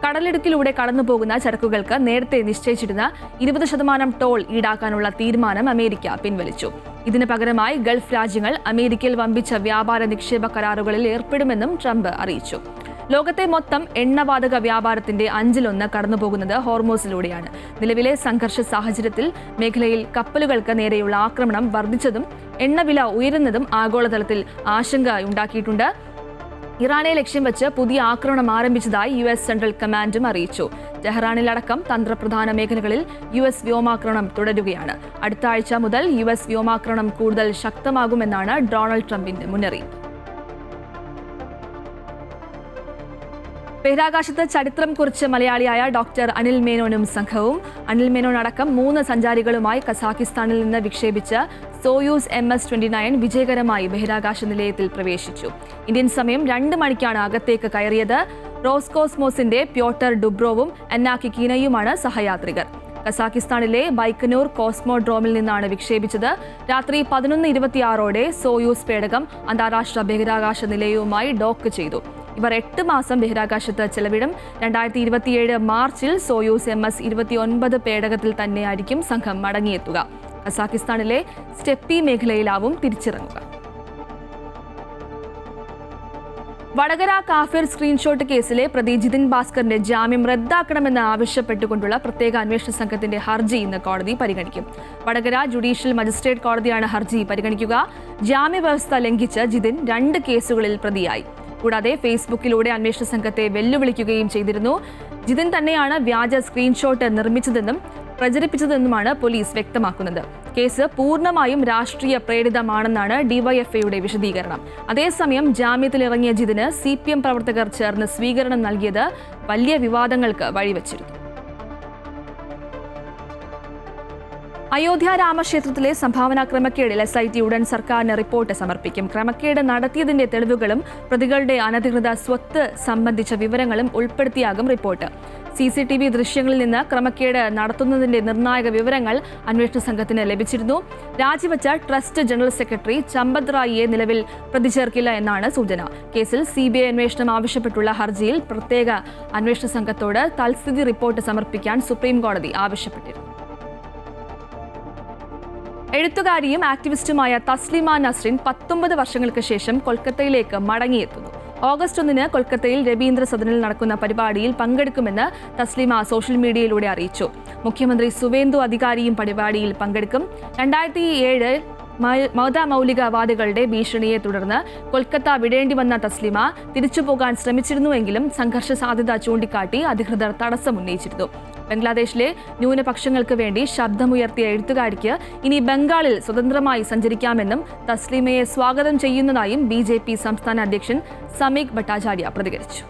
കടലിടുക്കിലൂടെ കടന്നുപോകുന്ന ചരക്കുകൾക്ക് നേരത്തെ നിശ്ചയിച്ചിരുന്ന 20% ടോൾ ഈടാക്കാനുള്ള തീരുമാനം അമേരിക്ക പിൻവലിച്ചു. ഇതിന് പകരമായി ഗൾഫ് രാജ്യങ്ങൾ അമേരിക്കയിൽ വമ്പിച്ച വ്യാപാര നിക്ഷേപ കരാറുകളിൽ ഏർപ്പെടുമെന്നും ട്രംപ് അറിയിച്ചു. ലോകത്തെ മൊത്തം എണ്ണവാതക വ്യാപാരത്തിന്റെ 1/5 കടന്നുപോകുന്നത് ഹോർമോസിലൂടെയാണ്. നിലവിലെ സംഘർഷ സാഹചര്യത്തിൽ മേഖലയിൽ കപ്പലുകൾക്ക് നേരെയുള്ള ആക്രമണം വർദ്ധിച്ചതും എണ്ണവില ഉയരുന്നതും ആഗോളതലത്തിൽ ആശങ്കയുണ്ടാക്കിയിട്ടുണ്ട്. ഇറാനെ ലക്ഷ്യം വെച്ച് പുതിയ ആക്രമണം ആരംഭിച്ചതായി US സെൻട്രൽ കമാൻഡും അറിയിച്ചു. ടെഹ്റാനിലടക്കം തന്ത്രപ്രധാന മേഖലകളിൽ US വ്യോമാക്രമണം തുടരുകയാണ്. അടുത്ത ആഴ്ച മുതൽ US വ്യോമാക്രമണം കൂടുതൽ ശക്തമാകുമെന്നാണ് ഡൊണാൾഡ് ട്രംപിന്റെ മുന്നറിയിപ്പ്. ബഹിരാകാശത്ത് ചരിത്രം കുറിച്ച് മലയാളിയായ ഡോക്ടർ അനിൽ മേനോനും സംഘവും. അനിൽ മേനോൻ അടക്കം 3 സഞ്ചാരികളുമായി കസാഖിസ്ഥാനിൽ നിന്ന് വിക്ഷേപിച്ച് സോയൂസ് MS-29 വിജയകരമായി ബഹിരാകാശ നിലയത്തിൽ പ്രവേശിച്ചു. ഇന്ത്യൻ സമയം 2 മണിക്കാണ് അകത്തേക്ക് കയറിയത്. റോസ്കോസ്മോസിന്റെ പ്യോട്ടർ ഡുബ്രോവും അന്ന കിക്കീനയുമാണ് സഹയാത്രികർ. കസാഖിസ്ഥാനിലെ ബൈക്കനൂർ കോസ്മോഡ്രോമിൽ നിന്നാണ് വിക്ഷേപിച്ചത്. രാത്രി 11:26 സോയൂസ് പേടകം അന്താരാഷ്ട്ര ബഹിരാകാശ നിലയവുമായി ഡോക്ക് ചെയ്തു. ഇവർ 8 മാസം ബഹിരാകാശത്ത് ചെലവിടും. 2027 മാർച്ചിൽ സോയൂസ് MS-29 പേടകത്തിൽ തന്നെയായിരിക്കും സംഘം മടങ്ങിയെത്തുക. കസാഖിസ്ഥാനിലെ സ്റ്റെപ്പി മേഖലയിലാവും തിരിച്ചിറങ്ങുക. വടകര കാഫിർ സ്ക്രീൻഷോട്ട് കേസിലെ പ്രതി ജിതിൻ ഭാസ്കറിന്റെ ജാമ്യം റദ്ദാക്കണമെന്ന് ആവശ്യപ്പെട്ടുകൊണ്ടുള്ള പ്രത്യേക അന്വേഷണ സംഘത്തിന്റെ ഹർജി ഇന്ന് കോടതി പരിഗണിക്കും. വടകര ജുഡീഷ്യൽ മജിസ്ട്രേറ്റ് കോടതിയാണ് ഹർജി പരിഗണിക്കുക. ജാമ്യവ്യവസ്ഥ ലംഘിച്ച് ജിതിൻ 2 കേസുകളിൽ പ്രതിയായി. കൂടാതെ ഫേസ്ബുക്കിലൂടെ അന്വേഷണ സംഘത്തെ വെല്ലുവിളിക്കുകയും ചെയ്തിരുന്നു. ജിതിൻ തന്നെയാണ് വ്യാജ സ്ക്രീൻഷോട്ട് നിർമ്മിച്ചതെന്നും പ്രചരിപ്പിച്ചതെന്നുമാണ് പോലീസ് വ്യക്തമാക്കുന്നത്. കേസ് പൂർണ്ണമായും രാഷ്ട്രീയ പ്രേരിതമാണെന്നാണ് ഡിവൈഎഫ്ഐയുടെ വിശദീകരണം. അതേസമയം ജാമ്യത്തിലിറങ്ങിയ ജിതിന് CPM പ്രവർത്തകർ ചേർന്ന് സ്വീകരണം നൽകിയത് വലിയ വിവാദങ്ങൾക്ക് വഴിവെച്ചിരുന്നു. അയോധ്യ രാമക്ഷേത്രത്തിലെ സംഭാവന ക്രമക്കേടിൽ SIT ഉടൻ സർക്കാരിന് റിപ്പോർട്ട് സമർപ്പിക്കും. ക്രമക്കേട് നടത്തിയതിന്റെ തെളിവുകളും പ്രതികളുടെ അനധികൃത സ്വത്ത് സംബന്ധിച്ച വിവരങ്ങളും ഉൾപ്പെടുത്തിയാകും റിപ്പോർട്ട്. CCTV ദൃശ്യങ്ങളിൽ നിന്ന് ക്രമക്കേട് നടത്തുന്നതിന്റെ നിർണായക വിവരങ്ങൾ അന്വേഷണ സംഘത്തിന് ലഭിച്ചിരുന്നു. രാജിവെച്ച ട്രസ്റ്റ് ജനറൽ സെക്രട്ടറി ചമ്പത് റായിയെ നിലവിൽ പ്രതി ചേർക്കില്ല എന്നാണ് സൂചന. കേസിൽ CBI അന്വേഷണം ആവശ്യപ്പെട്ടുള്ള ഹർജിയിൽ പ്രത്യേക അന്വേഷണ സംഘത്തോട് തൽസ്ഥിതി റിപ്പോർട്ട് സമർപ്പിക്കാൻ സുപ്രീം കോടതി ആവശ്യപ്പെട്ടിരുന്നു. എഴുത്തുകാരിയും ആക്ടിവിസ്റ്റുമായ തസ്ലിമ നസ്രിൻ 19 വർഷങ്ങൾക്ക് ശേഷം കൊൽക്കത്തയിലേക്ക് മടങ്ങിയെത്തുന്നു. ഓഗസ്റ്റ് 1 കൊൽക്കത്തയിൽ രവീന്ദ്ര സദനിൽ നടക്കുന്ന പരിപാടിയിൽ പങ്കെടുക്കുമെന്ന് തസ്ലിമ സോഷ്യൽ മീഡിയയിലൂടെ അറിയിച്ചു. മുഖ്യമന്ത്രി സുവേന്ദു അധികാരിയും പരിപാടിയിൽ പങ്കെടുക്കും. 2007 മതമൗലികവാദികളുടെ ഭീഷണിയെ തുടർന്ന് കൊൽക്കത്ത വിടേണ്ടി വന്ന തസ്ലിമ തിരിച്ചുപോകാൻ ശ്രമിച്ചിരുന്നുവെങ്കിലും സംഘർഷ സാധ്യത ചൂണ്ടിക്കാട്ടി അധികൃതർ തടസ്സമുന്നയിച്ചിരുന്നു. ബംഗ്ലാദേശിലെ ന്യൂനപക്ഷങ്ങൾക്ക് വേണ്ടി ശബ്ദമുയർത്തിയ എഴുത്തുകാരിക്ക് ഇനി ബംഗാളിൽ സ്വതന്ത്രമായി സഞ്ചരിക്കാമെന്നും തസ്ലിമയെ സ്വാഗതം ചെയ്യുന്നതായും BJP സംസ്ഥാന അധ്യക്ഷൻ സമീക് ഭട്ടാചാര്യ പ്രതികരിച്ചു.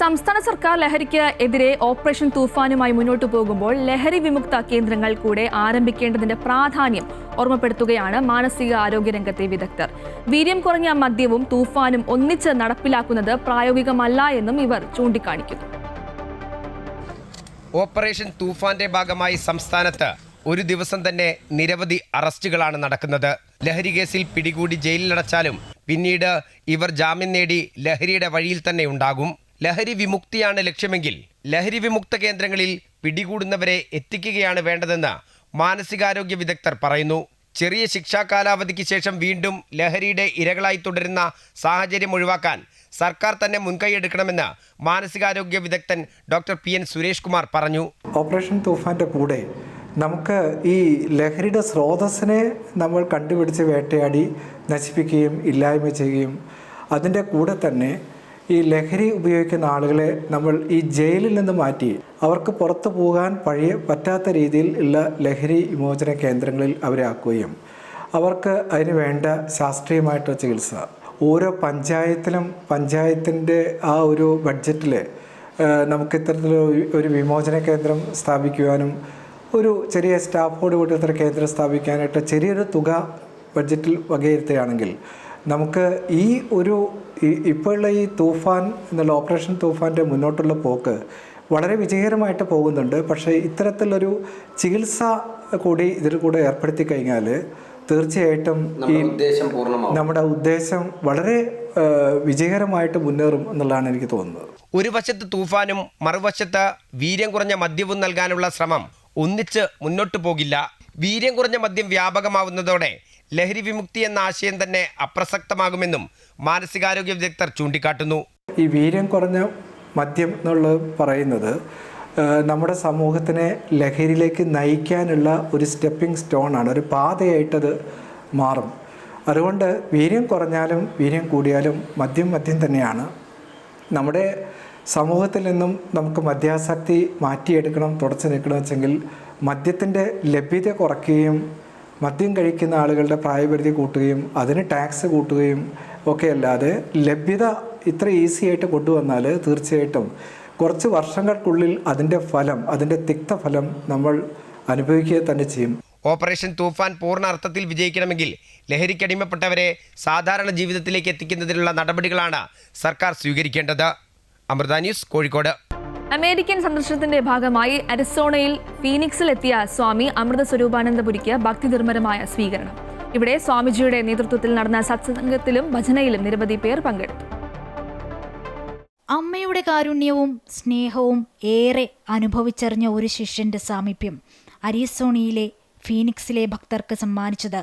സംസ്ഥാന സർക്കാർ ലഹരിക്ക് എതിരെ ഓപ്പറേഷൻ തൂഫാനുമായി മുന്നോട്ടു പോകുമ്പോൾ ലഹരി വിമുക്ത കേന്ദ്രങ്ങൾ കൂടെ ആരംഭിക്കേണ്ടതിന്റെ പ്രാധാന്യം ഓർമ്മപ്പെടുത്തുകയാണ് മാനസിക ആരോഗ്യ രംഗത്തെ വിദഗ്ധർ. വീര്യം കുറഞ്ഞ മദ്യവും തൂഫാനും ഒന്നിച്ച് നടപ്പിലാക്കുന്നത് പ്രായോഗികമല്ല എന്നും ഇവർ ചൂണ്ടിക്കാണിക്കുന്നു. ഓപ്പറേഷൻ തൂഫാന്റെ ഭാഗമായി സംസ്ഥാനത്ത് ഒരു ദിവസം തന്നെ നിരവധി അറസ്റ്റുകളാണ് നടക്കുന്നത്. ലഹരി കേസിൽ പിടികൂടി ജയിലിലടച്ചാലും പിന്നീട് ഇവർ ജാമ്യം നേടി ലഹരിയുടെ വഴിയിൽ തന്നെ ഉണ്ടാകും. ലഹരി വിമുക്തിയാണ് ലക്ഷ്യമെങ്കിൽ ലഹരി വിമുക്ത കേന്ദ്രങ്ങളിൽ പിടികൂടുന്നവരെ എത്തിക്കുകയാണ് വേണ്ടതെന്ന് മാനസികാരോഗ്യ വിദഗ്ധർ പറയുന്നു. ചെറിയ ശിക്ഷാ കാലാവധിക്ക് ശേഷം വീണ്ടും ലഹരിയുടെ ഇരകളായി തുടരുന്ന സാഹചര്യം ഒഴിവാക്കാൻ സർക്കാർ തന്നെ മുൻകൈയെടുക്കണമെന്ന് മാനസികാരോഗ്യ വിദഗ്ധൻ ഡോക്ടർ PN സുരേഷ് കുമാർ പറഞ്ഞു. ഓപ്പറേഷൻ തൂഫാൻ്റെ കൂടെ നമുക്ക് ഈ ലഹരിയുടെ സ്രോതസ്സിനെ നമ്മൾ കണ്ടുപിടിച്ച് വേട്ടയാടി നശിപ്പിക്കുകയും ഇല്ലായ്മ ചെയ്യുകയും അതിൻ്റെ കൂടെ തന്നെ ഈ ലഹരി ഉപയോഗിക്കുന്ന ആളുകളെ നമ്മൾ ഈ ജയിലിൽ നിന്ന് മാറ്റി അവർക്ക് പുറത്തു പോകാൻ പറ്റാത്ത രീതിയിൽ ഉള്ള ലഹരി വിമോചന കേന്ദ്രങ്ങളിൽ അവരെ ആക്കുകയും അവർക്ക് അതിന് വേണ്ട ശാസ്ത്രീയമായിട്ടുള്ള ചികിത്സ ഓരോ പഞ്ചായത്തിലും പഞ്ചായത്തിൻ്റെ ആ ഒരു ബഡ്ജറ്റിൽ നമുക്ക് ഇത്തരത്തിലൊരു വിമോചന കേന്ദ്രം സ്ഥാപിക്കുവാനും ഒരു ചെറിയ സ്റ്റാഫോട് കൂടി ഇത്ര കേന്ദ്രം സ്ഥാപിക്കാനായിട്ട് ചെറിയൊരു തുക ബഡ്ജറ്റിൽ വകയിരുത്തുകയാണെങ്കിൽ നമുക്ക് ഈ ഒരു ഇപ്പോഴുള്ള ഈ തൂഫാൻ എന്നുള്ള ഓപ്പറേഷൻ തൂഫാൻ്റെ മുന്നോട്ടുള്ള പോക്ക് വളരെ വിജയകരമായിട്ട് പോകുന്നുണ്ട്. പക്ഷേ ഇത്തരത്തിലൊരു ചികിത്സ കൂടി ഇതിൽ കൂടെ ഏർപ്പെടുത്തി കഴിഞ്ഞാൽ തീർച്ചയായിട്ടും ഈ നമ്മുടെ ഉദ്ദേശം വളരെ വിജയകരമായിട്ട് മുന്നേറും എന്നുള്ളതാണ് എനിക്ക് തോന്നുന്നത്. ഒരു വശത്ത് തൂഫാനും മറുവശത്ത് വീര്യം കുറഞ്ഞ മദ്യവും നൽകാനുള്ള ശ്രമം ഒന്നിച്ച് മുന്നോട്ടു പോകില്ല. വീര്യം കുറഞ്ഞ മദ്യം വ്യാപകമാവുന്നതോടെ ലഹരി വിമുക്തി എന്ന ആശയം തന്നെ അപ്രസക്തമാകുമെന്നും മാനസികാരോഗ്യ വിദഗ്ധർ ചൂണ്ടിക്കാട്ടുന്നു. ഈ വീര്യം കുറഞ്ഞ മദ്യം എന്നുള്ളത് പറയുന്നത് നമ്മുടെ സമൂഹത്തിനെ ലഹരിയിലേക്ക് നയിക്കാനുള്ള ഒരു സ്റ്റെപ്പിംഗ് സ്റ്റോണാണ്, ഒരു പാതയായിട്ടത് മാറും. അതുകൊണ്ട് വീര്യം കുറഞ്ഞാലും വീര്യം കൂടിയാലും മദ്യം തന്നെയാണ്. നമ്മുടെ സമൂഹത്തിൽ നിന്നും നമുക്ക് മദ്യാസക്തി മാറ്റിയെടുക്കണം, തുടച്ചു നീക്കണം വെച്ചെങ്കിൽ മദ്യത്തിൻ്റെ ലഭ്യത കുറയ്ക്കുകയും മദ്യം കഴിക്കുന്ന ആളുകളുടെ പ്രായപരിധി കൂട്ടുകയും അതിന് ടാക്സ് കൂട്ടുകയും ഒക്കെ അല്ലാതെ ലഭ്യത ഇത്ര ഈസി ആയിട്ട് കൊണ്ടുവന്നാൽ തീർച്ചയായിട്ടും കുറച്ച് വർഷങ്ങൾക്കുള്ളിൽ അതിൻ്റെ തിക്തഫലം നമ്മൾ അനുഭവിക്കുക തന്നെ ചെയ്യും. ഓപ്പറേഷൻ തൂഫാൻ പൂർണ്ണ അർത്ഥത്തിൽ വിജയിക്കണമെങ്കിൽ ലഹരിക്കടിമപ്പെട്ടവരെ സാധാരണ ജീവിതത്തിലേക്ക് എത്തിക്കുന്നതിനുള്ള നടപടികളാണ് സർക്കാർ സ്വീകരിക്കേണ്ടത്. അമൃത ന്യൂസ്, കോഴിക്കോട്. അമേരിക്കൻ സന്ദർശനത്തിന്റെ ഭാഗമായി അരിസോണയിൽ ഫീനിക്സിലെത്തിയ സ്വാമി അമൃത സ്വരൂപാനന്ദപുരിക്ക് ഭക്തിനിർമ്മരമായ സ്വീകരണം. ഇവിടെ സ്വാമിജിയുടെ നേതൃത്വത്തിൽ നടന്ന സത്സംഗത്തിലും ഭജനയിലും നിരവധി പേർ പങ്കെടുത്തു. അമ്മയുടെ കാരുണ്യവും സ്നേഹവും ഏറെ അനുഭവിച്ചറിഞ്ഞ ഒരു ശിഷ്യന്റെ സാമീപ്യം അരിസോണയിലെ ഫീനിക്സിലെ ഭക്തർക്ക് സമ്മാനിച്ചത്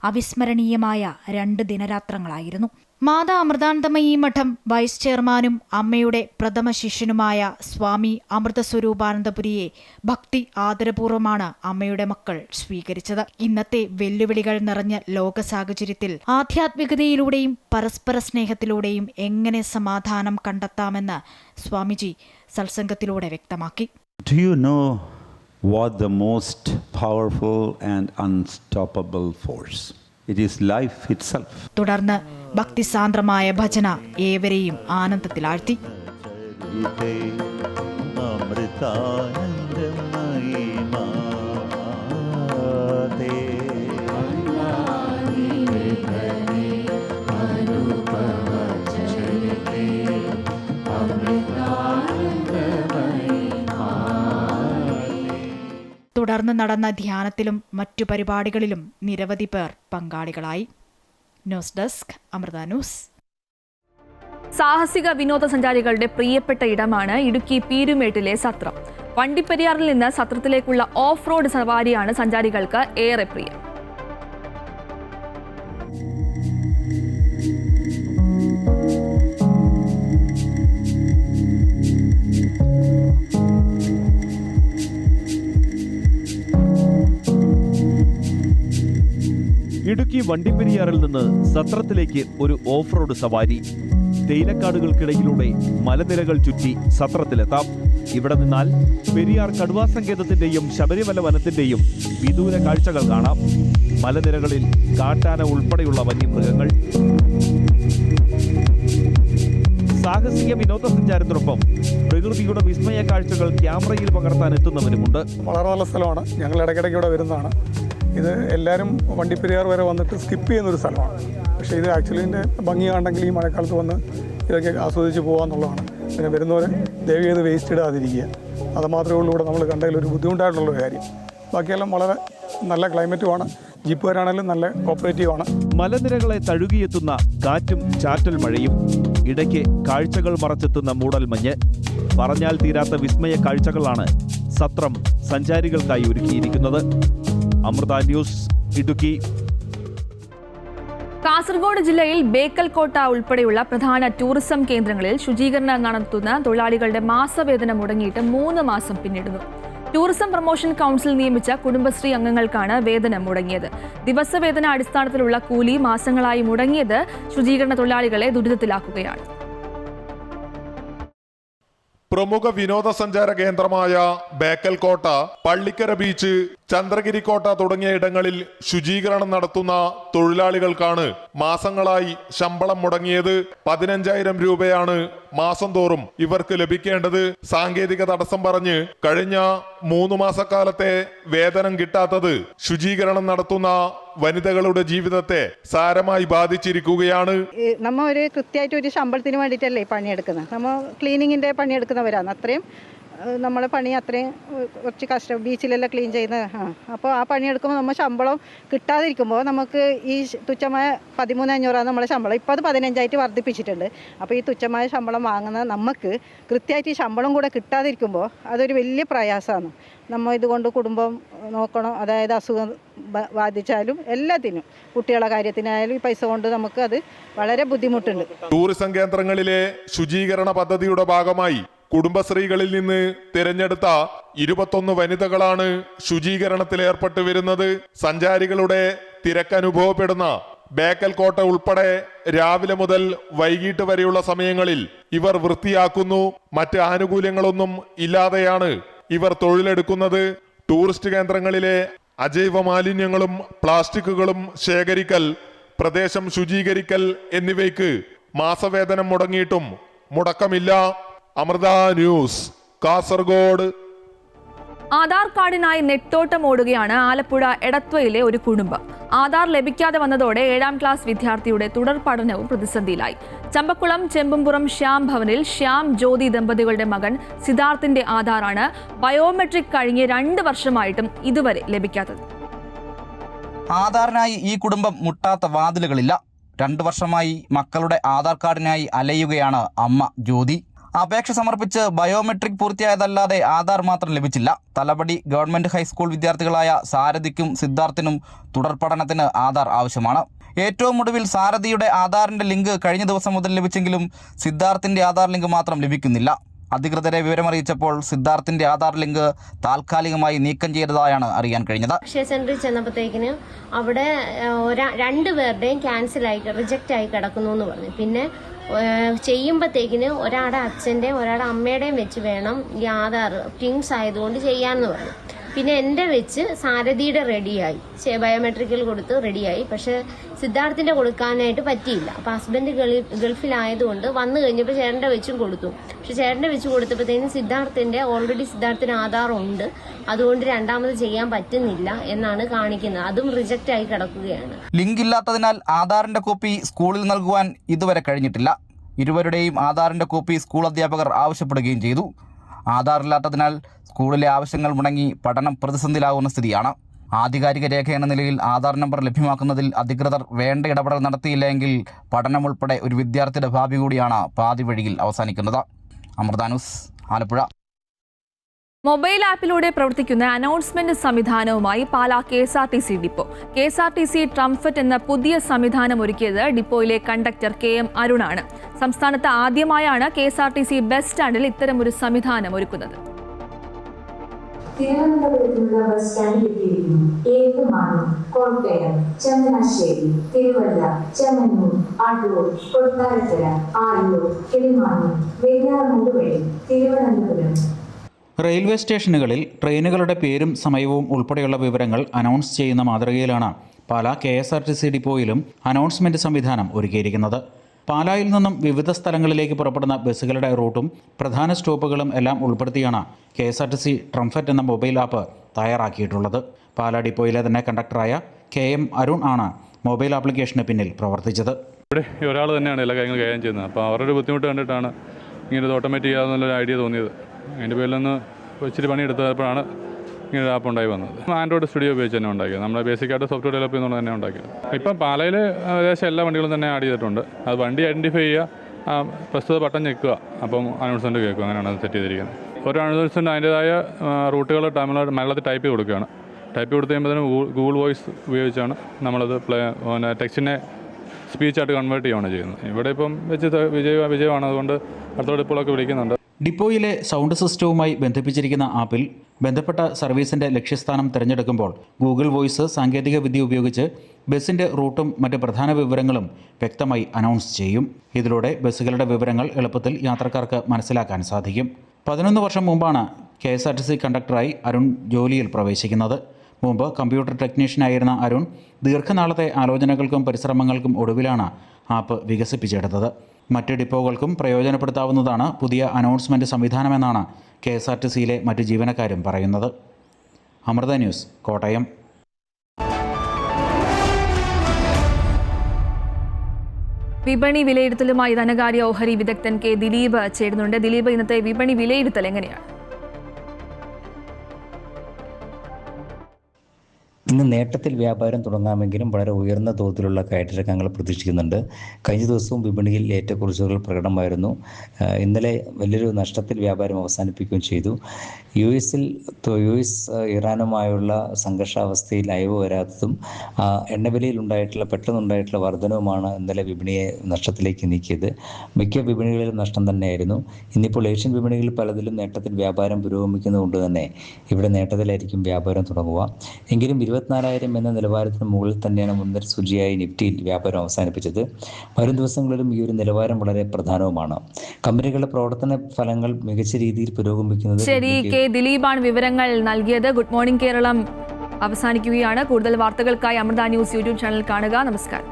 അവിസ്മരണീയമായ 2 ദിനരാത്രങ്ങളായിരുന്നു. മാതാ അമൃതാനന്ദമയി മഠം വൈസ് ചെയർമാനും അമ്മയുടെ പ്രഥമ ശിഷ്യനുമായ സ്വാമി അമൃത സ്വരൂപാനന്ദപുരിയെ ഭക്തി ആദരപൂർവ്വമാണ് അമ്മയുടെ മക്കൾ സ്വീകരിച്ചത്. ഇന്നത്തെ വെല്ലുവിളികൾ നിറഞ്ഞ ലോക സാഹചര്യത്തിൽ ആധ്യാത്മികതയിലൂടെയും പരസ്പര സ്നേഹത്തിലൂടെയും എങ്ങനെ സമാധാനം കണ്ടെത്താമെന്ന് സ്വാമിജി സത്സംഗത്തിലൂടെ വ്യക്തമാക്കി. Do you know what the most powerful and unstoppable force? It is life itself. തുടർന്ന് ഭക്തിസാന്ദ്രമായ ഭജന ഏവരെയും ആനന്ദത്തിലാഴ്ത്തി. തുടർന്ന് നടന്ന ധ്യാനത്തിലും മറ്റു പരിപാടികളിലും നിരവധി പേർ പങ്കാളികളായി. News desk, Amrita news. സാഹസിക വിനോദസഞ്ചാരികളുടെ പ്രിയപ്പെട്ട ഇടമാണ് ഇടുക്കി പീരുമേട്ടിലെ സത്രം. വണ്ടിപ്പെരിയാറിൽ നിന്ന് സത്രത്തിലേക്കുള്ള ഓഫ് റോഡ് സവാരിയാണ് സഞ്ചാരികൾക്ക് ഏറെ പ്രിയം. ഇടുക്കി വണ്ടിപ്പെരിയാറിൽ നിന്ന് സത്രത്തിലേക്ക് ഒരു ഓഫ് റോഡ് സവാരി. തേയിലക്കാടുകൾക്കിടയിലൂടെ മലനിരകൾ ചുറ്റി സത്രത്തിലെത്താം. ഇവിടെ നിന്നാൽ പെരിയാർ കടുവാ സങ്കേതത്തിന്റെയും ശബരിമല വനത്തിന്റെയും വിദൂര കാഴ്ചകൾ കാണാം. മലനിരകളിൽ കാട്ടാന ഉൾപ്പെടെയുള്ള വന്യമൃഗങ്ങൾ. സാഹസിക വിനോദസഞ്ചാരത്തിനൊപ്പം പ്രകൃതിയുടെ വിസ്മയ കാഴ്ചകൾ ക്യാമറയിൽ പകർത്താൻ എത്തുന്നവരുമുണ്ട്. വളരെ നല്ല സ്ഥലമാണ്. ഞങ്ങൾ ഇടയ്ക്കിടയ്ക്ക് ഇവിടെ വരുന്നതാണ്. ഇത് എല്ലാവരും വണ്ടിപ്പെരിയാർ വരെ വന്നിട്ട് സ്കിപ്പ് ചെയ്യുന്നൊരു സ്ഥലമാണ്. പക്ഷേ ഇത് ആക്ച്വലി ഇതിൻ്റെ ഭംഗി കണ്ടെങ്കിൽ ഈ മഴക്കാലത്ത് വന്ന് ഇതൊക്കെ ആസ്വദിച്ച് പോകാമെന്നുള്ളതാണ്. പിന്നെ വരുന്നവരെ ദയവ് ചെയ്ത് വേസ്റ്റ് ഇടാതിരിക്കുക. അത് മാത്രമേ ഉള്ളൂ ഇവിടെ നമ്മൾ കണ്ടതിൽ ഒരു ബുദ്ധിമുട്ടായിട്ടുള്ളൊരു കാര്യം. ബാക്കിയെല്ലാം വളരെ നല്ല ക്ലൈമറ്റുമാണ്. ജീപ്പുകാരാണെങ്കിലും നല്ല കോപ്പറേറ്റീവാണ്. മലനിരകളെ തഴുകിയെത്തുന്ന കാറ്റും ചാറ്റൽ മഴയും, ഇടയ്ക്ക് കാഴ്ചകൾ മറച്ചെത്തുന്ന മൂടൽമഞ്ഞ്. പറഞ്ഞാൽ തീരാത്ത വിസ്മയ കാഴ്ചകളാണ് സത്രം സഞ്ചാരികൾക്കായി ഒരുക്കിയിരിക്കുന്നത്. അമൃത ന്യൂസ്, ഇടുക്കി. കാസർഗോഡ് ജില്ലയിൽ ബേക്കൽ കോട്ട ഉൾപ്പെടെയുള്ള പ്രധാന ടൂറിസം കേന്ദ്രങ്ങളിൽ ശുചീകരണം നടത്തുന്ന തൊഴിലാളികളുടെ മാസവേതനം മുടങ്ങിയിട്ട് 3 മാസം പിന്നിടുന്നു. ടൂറിസം പ്രൊമോഷൻ കൗൺസിൽ നിയമിച്ച കുടുംബശ്രീ അംഗങ്ങൾക്കാണ് വേതനം മുടങ്ങിയത്. ദിവസവേതന അടിസ്ഥാനത്തിലുള്ള കൂലി മാസങ്ങളായി മുടങ്ങിയത് ശുചീകരണ തൊഴിലാളികളെ ദുരിതത്തിലാക്കുകയാണ്. പ്രമുഖ വിനോദസഞ്ചാര കേന്ദ്രമായ ബേക്കൽ കോട്ട, പള്ളിക്കര ബീച്ച്, ചന്ദ്രഗിരി കോട്ട തുടങ്ങിയ ഇടങ്ങളിൽ ശുചീകരണം നടത്തുന്ന തൊഴിലാളികൾക്കാണ് മാസങ്ങളായി ശമ്പളം മുടങ്ങിയത്. 15,000 രൂപയാണ് മാസം തോറും ഇവർക്ക് ലഭിക്കേണ്ടത്. സാങ്കേതിക തടസ്സം പറഞ്ഞ് കഴിഞ്ഞ 3 മാസക്കാലത്തെ വേതനം കിട്ടാത്തത് ശുചീകരണം നടത്തുന്ന വനിതകളുടെ ജീവിതത്തെ സാരമായി ബാധിച്ചിരിക്കുകയാണ്. നമ്മൾ ഒരു കൃത്യമായിട്ട് ഒരു ശമ്പളത്തിന് വേണ്ടിയിട്ടല്ലേ പണിയെടുക്കുന്നത്. നമ്മൾ ക്ലീനിങ്ങിന്റെ പണിയെടുക്കുന്നവരാണ്. അത്രയും നമ്മളെ പണി അത്രയും കുറച്ച് കഷ്ടം. ബീച്ചിലെല്ലാം ക്ലീൻ ചെയ്യുന്ന അപ്പോൾ ആ പണിയെടുക്കുമ്പോൾ നമ്മൾ ശമ്പളം കിട്ടാതിരിക്കുമ്പോൾ നമുക്ക് ഈ തുച്ഛമായ 13,500 നമ്മളെ ശമ്പളം. ഇപ്പോൾ അത് 15,000 വർദ്ധിപ്പിച്ചിട്ടുണ്ട്. അപ്പോൾ ഈ തുച്ഛമായ ശമ്പളം വാങ്ങുന്ന നമുക്ക് കൃത്യമായിട്ട് ഈ ശമ്പളം കൂടെ കിട്ടാതിരിക്കുമ്പോൾ അതൊരു വലിയ പ്രയാസമാണ്. നമ്മൾ ഇതുകൊണ്ട് കുടുംബം നോക്കണം. അതായത് അസുഖം ബാധിച്ചാലും എല്ലാത്തിനും, കുട്ടികളുടെ കാര്യത്തിനായാലും ഈ പൈസ കൊണ്ട് നമുക്ക് അത് വളരെ ബുദ്ധിമുട്ടുണ്ട്. ടൂറിസം കേന്ദ്രങ്ങളിലെ ശുചീകരണ പദ്ധതിയുടെ ഭാഗമായി കുടുംബശ്രീകളിൽ നിന്ന് തിരഞ്ഞെടുത്ത 21 വനിതകളാണ് ശുചീകരണത്തിൽ ഏർപ്പെട്ടു വരുന്നത്. സഞ്ചാരികളുടെ തിരക്കനുഭവപ്പെടുന്ന ബേക്കൽ കോട്ട ഉൾപ്പെടെ രാവിലെ മുതൽ വൈകിട്ട് വരെയുള്ള സമയങ്ങളിൽ ഇവർ വൃത്തിയാക്കുന്നു. മറ്റ് ആനുകൂല്യങ്ങളൊന്നും ഇല്ലാതെയാണ് ഇവർ തൊഴിലെടുക്കുന്നത്. ടൂറിസ്റ്റ് കേന്ദ്രങ്ങളിലെ അജൈവ മാലിന്യങ്ങളും പ്ലാസ്റ്റിക്കുകളും ശേഖരിക്കൽ, പ്രദേശം ശുചീകരിക്കൽ എന്നിവയ്ക്ക് മാസവേതനം മുടങ്ങിയിട്ടും മുടക്കമില്ല. അമൃത ന്യൂസ്, കാസർഗോഡ്. ആധാർ കാർഡിനായി നെട്ടോട്ടമോടുകയാണ് ആലപ്പുഴ എടത്വയിലെ ഒരു കുടുംബം. ആധാർ ലഭിക്കാതെ വന്നതോടെ 7ാം ക്ലാസ് വിദ്യാർത്ഥിയുടെ തുടർ പഠനവും പ്രതിസന്ധിയിലായി. ചമ്പക്കുളം ചെമ്പുംപുറം ശ്യാം ഭവനിൽ ശ്യാം ജ്യോതി ദമ്പതികളുടെ മകൻ സിദ്ധാർത്ഥിന്റെ ആധാറാണ് ബയോമെട്രിക് കഴിഞ്ഞ് 2 വർഷമായിട്ടും ഇതുവരെ ലഭിക്കാത്തത്. ആധാറിനായി ഈ കുടുംബം മുട്ടാത്ത വാതിലുകളില്ല. 2 വർഷമായി മക്കളുടെ ആധാർ കാർഡിനായി അലയുകയാണ് അമ്മ ജ്യോതി. അപേക്ഷ സമർപ്പിച്ച് ബയോമെട്രിക് പൂർത്തിയായതല്ലാതെ ആധാർ മാത്രം ലഭിച്ചില്ല. തലപടി ഗവൺമെന്റ് ഹൈസ്കൂൾ വിദ്യാർത്ഥികളായ സാരഥിക്കും സിദ്ധാർത്ഥിനും തുടർ പഠനത്തിന് ആധാർ ആവശ്യമാണ്. ഏറ്റവും ഒടുവിൽ സാരഥിയുടെ ആധാറിന്റെ ലിങ്ക് കഴിഞ്ഞ ദിവസം മുതൽ ലഭിച്ചെങ്കിലും സിദ്ധാർത്ഥിന്റെ ആധാർ ലിങ്ക് മാത്രം ലഭിക്കുന്നില്ല. അധികൃതരെ വിവരമറിയിച്ചപ്പോൾ സിദ്ധാർത്ഥിന്റെ ആധാർ ലിങ്ക് താൽക്കാലികമായി നീക്കം ചെയ്തതായാണ് അറിയാൻ കഴിഞ്ഞത്. അക്ഷയ സെന്ററിൽ ചെന്നപ്പോഴത്തേക്കിന് അവിടെ 2 പേരുടെയും ക്യാൻസലായി, റിജക്റ്റ് ആയി കിടക്കുന്നു എന്ന് പറഞ്ഞു. പിന്നെ ചെയ്യുമ്പോഴത്തേക്കിന് ഒരാളുടെ അച്ഛൻ്റെയും ഒരാളുടെ അമ്മയുടെയും വെച്ച് വേണം ഈ ആധാർ ട്വിൻസ് ആയതുകൊണ്ട് ചെയ്യാമെന്ന് പറഞ്ഞു. പിന്നെ എൻ്റെ വെച്ച് സാരഥിയുടെ റെഡിയായി, ബയോമെട്രിക്കൽ കൊടുത്ത് റെഡിയായി. പക്ഷെ സിദ്ധാർത്ഥിൻ്റെ കൊടുക്കാനായിട്ട് പറ്റിയില്ല. അപ്പോൾ ഹസ്ബൻഡ് ഗൾഫിലായതുകൊണ്ട് വന്നു കഴിഞ്ഞപ്പോൾ ചേട്ടൻ്റെ വെച്ചും കൊടുത്തു. പക്ഷെ ചേട്ടൻ്റെ വെച്ച് കൊടുത്തപ്പോഴത്തേനും ഓൾറെഡി സിദ്ധാർത്ഥിന് ആധാർ ഉണ്ട്, അതുകൊണ്ട് രണ്ടാമത് ചെയ്യാൻ പറ്റുന്നില്ല എന്നാണ് കാണിക്കുന്നത്. അതും റിജക്റ്റ് ആയി കിടക്കുകയാണ്. ലിങ്ക് ഇല്ലാത്തതിനാൽ ആധാറിന്റെ കോപ്പി സ്കൂളിൽ നൽകുവാൻ ഇതുവരെ കഴിഞ്ഞിട്ടില്ല. ഇരുവരുടെയും ആധാറിന്റെ കോപ്പി സ്കൂൾ അധ്യാപകർ ആവശ്യപ്പെടുകയും ചെയ്തു. ആധാറില്ലാത്തതിനാൽ സ്കൂളിലെ ആവശ്യങ്ങൾ മുടങ്ങി പഠനം പ്രതിസന്ധിയിലാകുന്ന സ്ഥിതിയാണ്. ആധികാരിക രേഖ എന്ന നിലയിൽ ആധാർ നമ്പർ ലഭ്യമാക്കുന്നതിൽ അധികൃതർ വേണ്ട ഇടപെടൽ നടത്തിയില്ലെങ്കിൽ പഠനം ഉൾപ്പെടെ ഒരു വിദ്യാർത്ഥിയുടെ ഭാവി കൂടിയാണ് പാതി വഴിയിൽ അവസാനിക്കുന്നത്. അമൃത ന്യൂസ്, ആലപ്പുഴ. മൊബൈൽ ആപ്പിലൂടെ പ്രവർത്തിക്കുന്ന അനൗൺസ്മെന്റ് സംവിധാനവുമായി Pala KSRTC depot. KSRTC trumpet എന്ന പുതിയ സംവിധാനം ഒരുക്കിയത് ഡിപ്പോയിലെ കണ്ടക്ടർ KM അരുണാണ്. സംസ്ഥാനത്ത് ആദ്യമായാണ് KSRTC ബസ് സ്റ്റാൻഡിൽ ഇത്തരമൊരു സംവിധാനം ഒരുക്കുന്നത്. തിരുവനന്തപുരത്തുള്ള ബസ് സ്റ്റാൻഡിലെത്തിയിരിക്കുന്നു. ഏറ്റുമാനൂർ, കോട്ടയം, ചങ്ങനാശ്ശേരി, തിരുവല്ല, ചെമ്മന്നൂർ, അടൂർ, കൊട്ടാരക്കര, ആലൂർ, കിളിമാനൂർ, വെഞ്ഞാറമൂട് വഴി തിരുവനന്തപുരം. റെയിൽവേ സ്റ്റേഷനുകളിൽ ട്രെയിനുകളുടെ പേരും സമയവും ഉൾപ്പെടെയുള്ള വിവരങ്ങൾ അനൗൺസ് ചെയ്യുന്ന മാതൃകയിലാണ് പാലാ KSRTC ഡിപ്പോയിലും അനൗൺസ്മെന്റ് സംവിധാനം ഒരുക്കിയിരിക്കുന്നത്. പാലായിൽ നിന്നും വിവിധ സ്ഥലങ്ങളിലേക്ക് പുറപ്പെടുന്ന ബസ്സുകളുടെ റൂട്ടും പ്രധാന സ്റ്റോപ്പുകളും എല്ലാം ഉൾപ്പെടുത്തിയാണ് KSRTC ട്രംഫറ്റ് എന്ന മൊബൈൽ ആപ്പ് തയ്യാറാക്കിയിട്ടുള്ളത്. പാലാ ഡിപ്പോയിലെ തന്നെ കണ്ടക്ടറായ KM അരുൺ ആണ് മൊബൈൽ ആപ്ലിക്കേഷന് പിന്നിൽ പ്രവർത്തിച്ചത്. ഇവിടെ ഒരാൾ തന്നെയാണ് എല്ലാ കാര്യങ്ങളും കൈകാര്യം ചെയ്യുന്നത്. അപ്പോൾ അവരുടെ ബുദ്ധിമുട്ട് കണ്ടിട്ടാണ് ഇങ്ങനെ ഓട്ടോമാറ്റിക് ചെയ്യാമെന്നുള്ളൊരു ഐഡിയ തോന്നിയത്. അതിൻ്റെ പേരിലൊന്ന് ഇച്ചിരി പണിയെടുത്തപ്പോഴാണ് ഇങ്ങനെ ഒരു ആപ്പ് ഉണ്ടായി വന്നത്. ആൻഡ്രോയിഡ് സ്റ്റുഡിയോ ഉപയോഗിച്ച് തന്നെ ഉണ്ടാക്കിയത്. നമ്മുടെ ബേസിക്കായിട്ട് സോഫ്റ്റ്വെയർ ഡെവലപ്പ് ചെയ്യുന്നത് തന്നെ ഉണ്ടാക്കിയത്. ഇപ്പം പാലയിൽ ഏകദേശം എല്ലാ വണ്ടികളും തന്നെ ആഡ് ചെയ്തിട്ടുണ്ട്. അത് വണ്ടി ഐഡൻറ്റിഫൈ ചെയ്യുക, പ്രസ്തുത ബട്ടൺ ഞെക്കുക, അപ്പം അനൗൺസ്മെൻറ്റ് കേൾക്കുക. അങ്ങനെയാണ് അത് സെറ്റ് ചെയ്തിരിക്കുന്നത്. ഒരു അനൗൺസ്മെൻറ്റ് അതിൻ്റേതായ റൂട്ടുകൾ മലയാളത്തിൽ ടൈപ്പ് ചെയ്ത് കൊടുക്കുകയാണ്. ടൈപ്പ് കൊടുത്ത് കഴിയുമ്പോഴത്തേനും ഗൂഗിൾ വോയിസ് ഉപയോഗിച്ചാണ് നമ്മളത് ടെക്സ്റ്റിനെ സ്പീച്ചായിട്ട് കൺവേർട്ട് ചെയ്യുകയാണ് ചെയ്യുന്നത്. ഇവിടെ ഇപ്പം വിജയമാണ്, അതുകൊണ്ട് അടുത്ത ഡിപ്പോളൊക്കെ വിളിക്കുന്നുണ്ട്. ഡിപ്പോയിലെ സൗണ്ട് സിസ്റ്റവുമായി ബന്ധിപ്പിച്ചിരിക്കുന്ന ആപ്പിൽ ബന്ധപ്പെട്ട സർവീസിൻ്റെ ലക്ഷ്യസ്ഥാനം തിരഞ്ഞെടുക്കുമ്പോൾ ഗൂഗിൾ വോയിസ് സാങ്കേതിക വിദ്യ ഉപയോഗിച്ച് ബസ്സിൻ്റെ റൂട്ടും മറ്റ് പ്രധാന വിവരങ്ങളും വ്യക്തമായി അനൗൺസ് ചെയ്യും. ഇതിലൂടെ ബസ്സുകളുടെ വിവരങ്ങൾ എളുപ്പത്തിൽ യാത്രക്കാർക്ക് മനസ്സിലാക്കാൻ സാധിക്കും. 11 വർഷം മുമ്പാണ് KSRTC കണ്ടക്ടറായി അരുൺ ജോലിയിൽ പ്രവേശിക്കുന്നത്. മുമ്പ് കമ്പ്യൂട്ടർ ടെക്നീഷ്യനായിരുന്ന അരുൺ ദീർഘനാളത്തെ ആലോചനകൾക്കും പരിശ്രമങ്ങൾക്കും ഒടുവിലാണ് ആപ്പ് വികസിപ്പിച്ചെടുത്തത്. മറ്റ് ഡിപ്പോകൾക്കും പ്രയോജനപ്പെടുത്താവുന്നതാണ് പുതിയ അനൗൺസ്മെൻറ്റ് സംവിധാനമെന്നാണ് KSRTCയിലെ മറ്റ് ജീവനക്കാരും പറയുന്നത്. അമൃത ന്യൂസ്, കോട്ടയം. വിപണി വിലയിരുത്തലുമായി ധനകാര്യ ഓഹരി വിദഗ്ധൻ കെ ദിലീപ് ചേരുന്നുണ്ട്. ദിലീപ്, ഇന്നത്തെ വിപണി വിലയിരുത്തൽ എങ്ങനെയാണ്? ഇന്ന് നേട്ടത്തിൽ വ്യാപാരം തുടങ്ങാമെങ്കിലും വളരെ ഉയർന്ന തോതിലുള്ള കയറ്റിറക്കങ്ങൾ പ്രതീക്ഷിക്കുന്നുണ്ട്. കഴിഞ്ഞ ദിവസവും വിപണിയിൽ ഏറ്റക്കുറച്ചുകൾ പ്രകടമായിരുന്നു. ഇന്നലെ വലിയൊരു നഷ്ടത്തിൽ വ്യാപാരം അവസാനിപ്പിക്കുകയും ചെയ്തു. യു എസ് ഇറാനുമായുള്ള സംഘർഷാവസ്ഥയിൽ അയവ് വരാത്തതും എണ്ണവിലയിൽ പെട്ടെന്നുണ്ടായിട്ടുള്ള വർധനവുമാണ് ഇന്നലെ വിപണിയെ നഷ്ടത്തിലേക്ക് നീക്കിയത്. മിക്ക വിപണികളിലും നഷ്ടം തന്നെയായിരുന്നു. ഇന്നിപ്പോൾ ഏഷ്യൻ വിപണികളിൽ പലതിലും നേട്ടത്തിൽ വ്യാപാരം പുരോഗമിക്കുന്നതുകൊണ്ട് തന്നെ ഇവിടെ നേട്ടത്തിലായിരിക്കും വ്യാപാരം തുടങ്ങുക. എങ്കിലും 24,000 എന്ന നിലവാരത്തിന് മുകളിൽ തന്നെയാണ് മുൻനിര സൂചിയായി നിഫ്റ്റിയിൽ വ്യാപാരം അവസാനിപ്പിച്ചത്. വരും ദിവസങ്ങളിലും ഈ ഒരു നിലവാരം വളരെ പ്രധാനവുമാണ്. കമ്പനികളുടെ പ്രവർത്തന ഫലങ്ങൾ മികച്ച രീതിയിൽ പുരോഗമിക്കുന്നത്. ശരി, കെ ദിലീപാണ് വിവരങ്ങൾ നൽകിയത്. ഗുഡ് മോർണിംഗ് കേരളം അവസാനിക്കുകയാണ്. കൂടുതൽ വാർത്തകൾക്കായി അമൃത ന്യൂസ് യൂട്യൂബ് ചാനൽ കാണുക. നമസ്കാരം.